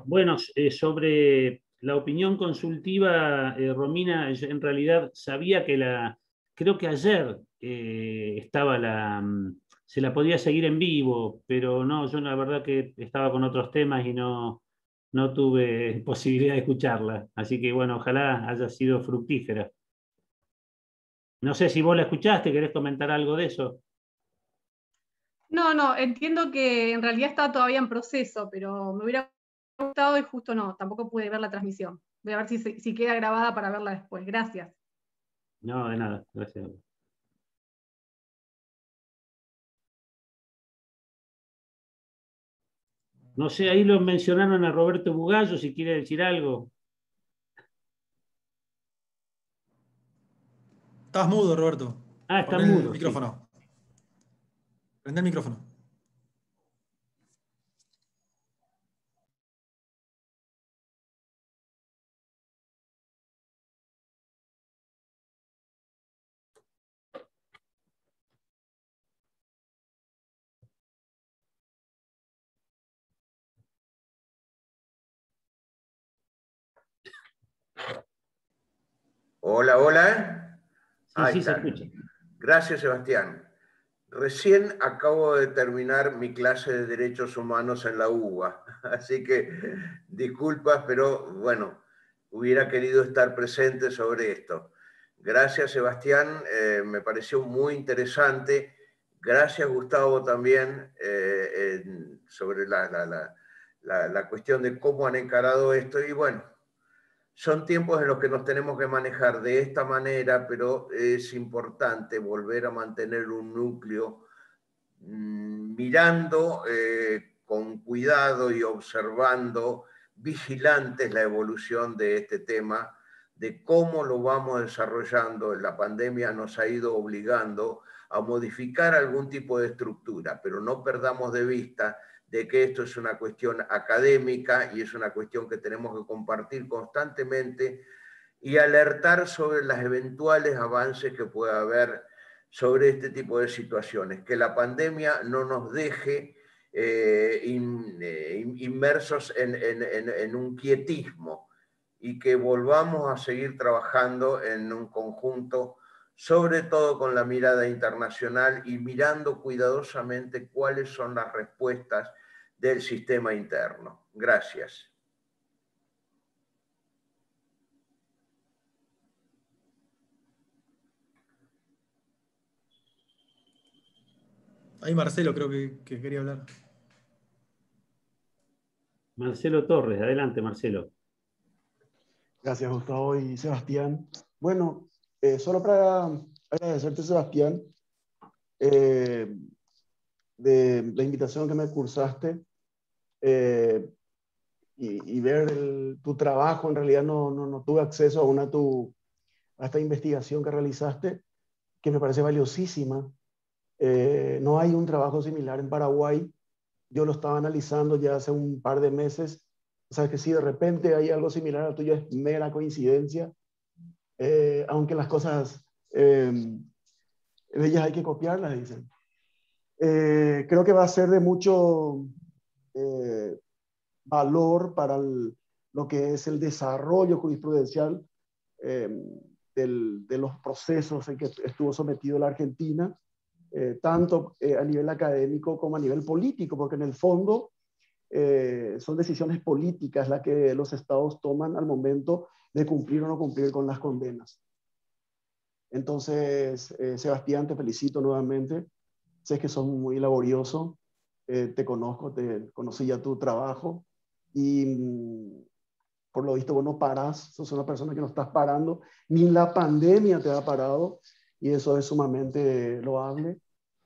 Bueno, sobre la opinión consultiva, Romina, yo en realidad sabía que creo que ayer se la podía seguir en vivo, pero no, yo la verdad que estaba con otros temas y no tuve posibilidad de escucharla. Así que bueno, ojalá haya sido fructífera. No sé si vos la escuchaste, ¿querés comentar algo de eso? No, entiendo que en realidad está todavía en proceso, pero me hubiera gustado y justo no, tampoco pude ver la transmisión. Voy a ver si queda grabada para verla después. Gracias. No, de nada, gracias. No sé, ahí lo mencionaron a Roberto Bugallo, si quiere decir algo. Estabas mudo, Roberto. Ah, está Pon el mudo. Sí. micrófono. Prende el micrófono. Hola, hola. Sí, Ahí sí, se está. escucha. Gracias, Sebastián. Recién acabo de terminar mi clase de Derechos Humanos en la UBA, así que disculpas, pero bueno, hubiera querido estar presente sobre esto. Gracias, Sebastián, me pareció muy interesante. Gracias, Gustavo, también sobre la cuestión de cómo han encarado esto. Y bueno, son tiempos en los que nos tenemos que manejar de esta manera, pero es importante volver a mantener un núcleo mirando con cuidado y observando, vigilantes la evolución de este tema, de cómo lo vamos desarrollando. La pandemia nos ha ido obligando a modificar algún tipo de estructura, pero no perdamos de vista de que esto es una cuestión académica y es una cuestión que tenemos que compartir constantemente y alertar sobre los eventuales avances que pueda haber sobre este tipo de situaciones. Que la pandemia no nos deje inmersos en un quietismo y que volvamos a seguir trabajando en un conjunto, sobre todo con la mirada internacional y mirando cuidadosamente cuáles son las respuestas del sistema interno. Gracias. Ahí Marcelo creo que quería hablar. Marcelo Torres, adelante, Marcelo. Gracias, Gustavo y Sebastián. Bueno, solo para agradecerte, Sebastián, de la invitación que me cursaste y ver tu trabajo. En realidad no tuve acceso a esta investigación que realizaste, que me parece valiosísima. No hay un trabajo similar en Paraguay. Yo lo estaba analizando ya hace un par de meses. O sea, que si de repente hay algo similar al tuyo, es mera coincidencia. Aunque las cosas bellas hay que copiarlas, dicen. Creo que va a ser de mucho valor para lo que es el desarrollo jurisprudencial eh, de los procesos en que estuvo sometido la Argentina, tanto a nivel académico como a nivel político, porque en el fondo son decisiones políticas las que los estados toman al momento de cumplir o no cumplir con las condenas. Entonces, Sebastián, te felicito nuevamente. Sé que sos muy laborioso, te conozco, conocí ya tu trabajo y por lo visto vos no parás, sos una persona que no estás parando, ni la pandemia te ha parado y eso es sumamente loable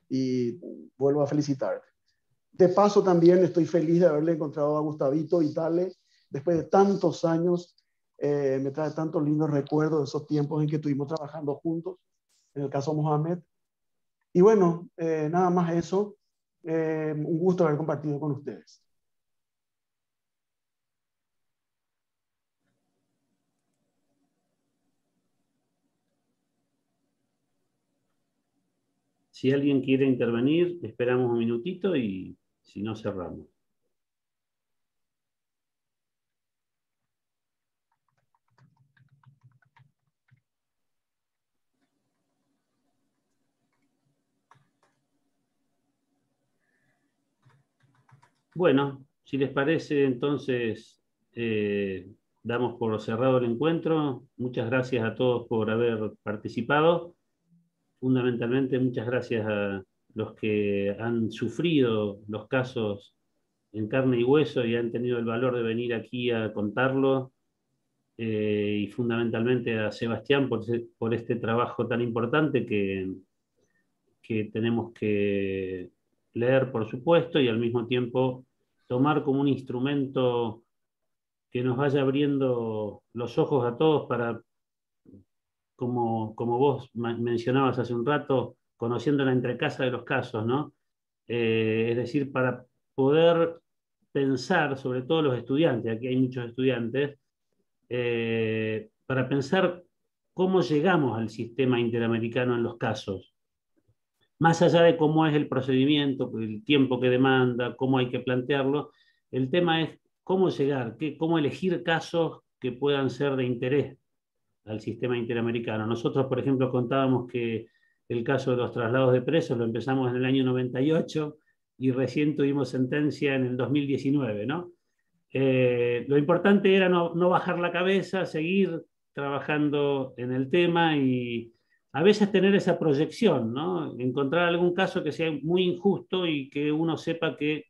y vuelvo a felicitarte. De paso también estoy feliz de haberle encontrado a Gustavito Vitale después de tantos años. Me trae tantos lindos recuerdos de esos tiempos en que estuvimos trabajando juntos, en el caso Mohamed. Y bueno, nada más eso. Un gusto haber compartido con ustedes. Si alguien quiere intervenir, esperamos un minutito y si no, cerramos. Bueno, si les parece, entonces damos por cerrado el encuentro. Muchas gracias a todos por haber participado. Fundamentalmente, muchas gracias a los que han sufrido los casos en carne y hueso y han tenido el valor de venir aquí a contarlo. Y fundamentalmente a Sebastián por este trabajo tan importante que tenemos que leer, por supuesto, y al mismo tiempo tomar como un instrumento que nos vaya abriendo los ojos a todos para, como vos mencionabas hace un rato, conociendo la entrecasa de los casos, ¿no? Es decir, para poder pensar, sobre todo los estudiantes, aquí hay muchos estudiantes, para pensar cómo llegamos al sistema interamericano en los casos. Más allá de cómo es el procedimiento, el tiempo que demanda, cómo hay que plantearlo, el tema es cómo llegar, cómo elegir casos que puedan ser de interés al sistema interamericano. Nosotros, por ejemplo, contábamos que el caso de los traslados de presos lo empezamos en el año 98 y recién tuvimos sentencia en el 2019, ¿no? Lo importante era no bajar la cabeza, seguir trabajando en el tema y a veces tener esa proyección, ¿no? Encontrar algún caso que sea muy injusto y que uno sepa que,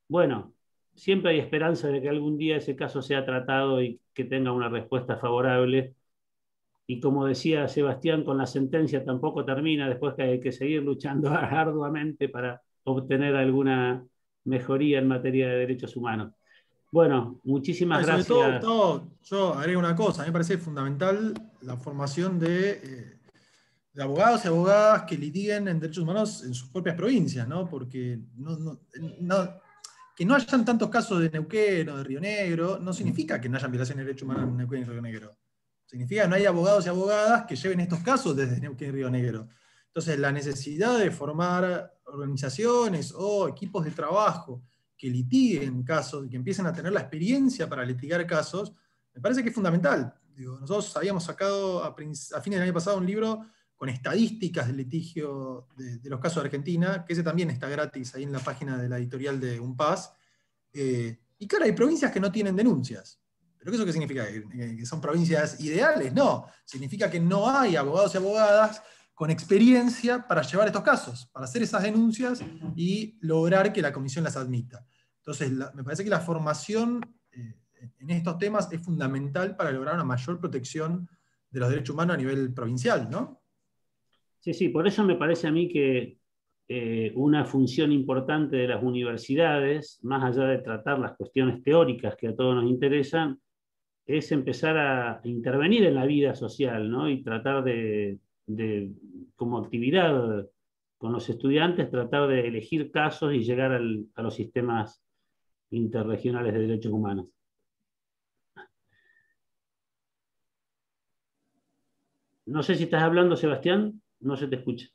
bueno, siempre hay esperanza de que algún día ese caso sea tratado y que tenga una respuesta favorable. Y como decía Sebastián, con la sentencia tampoco termina, después que hay que seguir luchando arduamente para obtener alguna mejoría en materia de derechos humanos. Bueno, muchísimas gracias. Sobre todo, yo agrego una cosa, a mí me parece fundamental la formación de abogados y abogadas que litiguen en derechos humanos en sus propias provincias, ¿no? Porque que no hayan tantos casos de Neuquén o de Río Negro no significa que no hayan violaciones de derechos humanos en Neuquén y Río Negro. Significa que no hay abogados y abogadas que lleven estos casos desde Neuquén y Río Negro. Entonces, la necesidad de formar organizaciones o equipos de trabajo que litiguen casos y que empiecen a tener la experiencia para litigar casos, me parece que es fundamental. Digo, nosotros habíamos sacado a fines del año pasado un libro con estadísticas del litigio de los casos de Argentina, que ese también está gratis ahí en la página de la editorial de UNPAS. Y claro, hay provincias que no tienen denuncias. ¿Pero eso qué significa? ¿Que son provincias ideales? No, significa que no hay abogados y abogadas con experiencia para llevar estos casos, para hacer esas denuncias y lograr que la comisión las admita. Entonces, me parece que la formación en estos temas es fundamental para lograr una mayor protección de los derechos humanos a nivel provincial, ¿no? Sí, sí, por eso me parece a mí que una función importante de las universidades, más allá de tratar las cuestiones teóricas que a todos nos interesan, es empezar a intervenir en la vida social, ¿no? Y tratar como actividad con los estudiantes, tratar de elegir casos y llegar a los sistemas interregionales de derechos humanos. No sé si estás hablando, Sebastián, no se te escucha.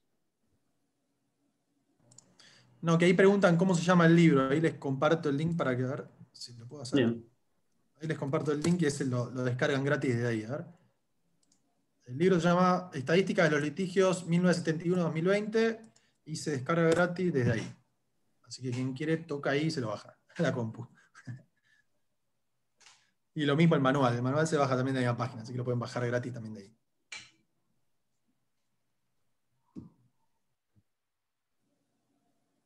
No, que ahí preguntan cómo se llama el libro, ahí les comparto el link para que ver si lo puedo hacer. Bien. Ahí les comparto el link y ese lo descargan gratis desde ahí. A ver. El libro se llama Estadística de los litigios 1971-2020 y se descarga gratis desde ahí. Así que quien quiere toca ahí y se lo baja a la compu. Y lo mismo el manual se baja también de la página, así que lo pueden bajar gratis también de ahí.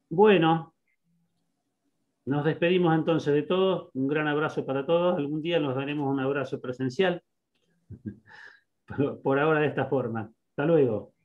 Bueno, nos despedimos entonces de todos. Un gran abrazo para todos. Algún día nos daremos un abrazo presencial. Por ahora de esta forma. Hasta luego.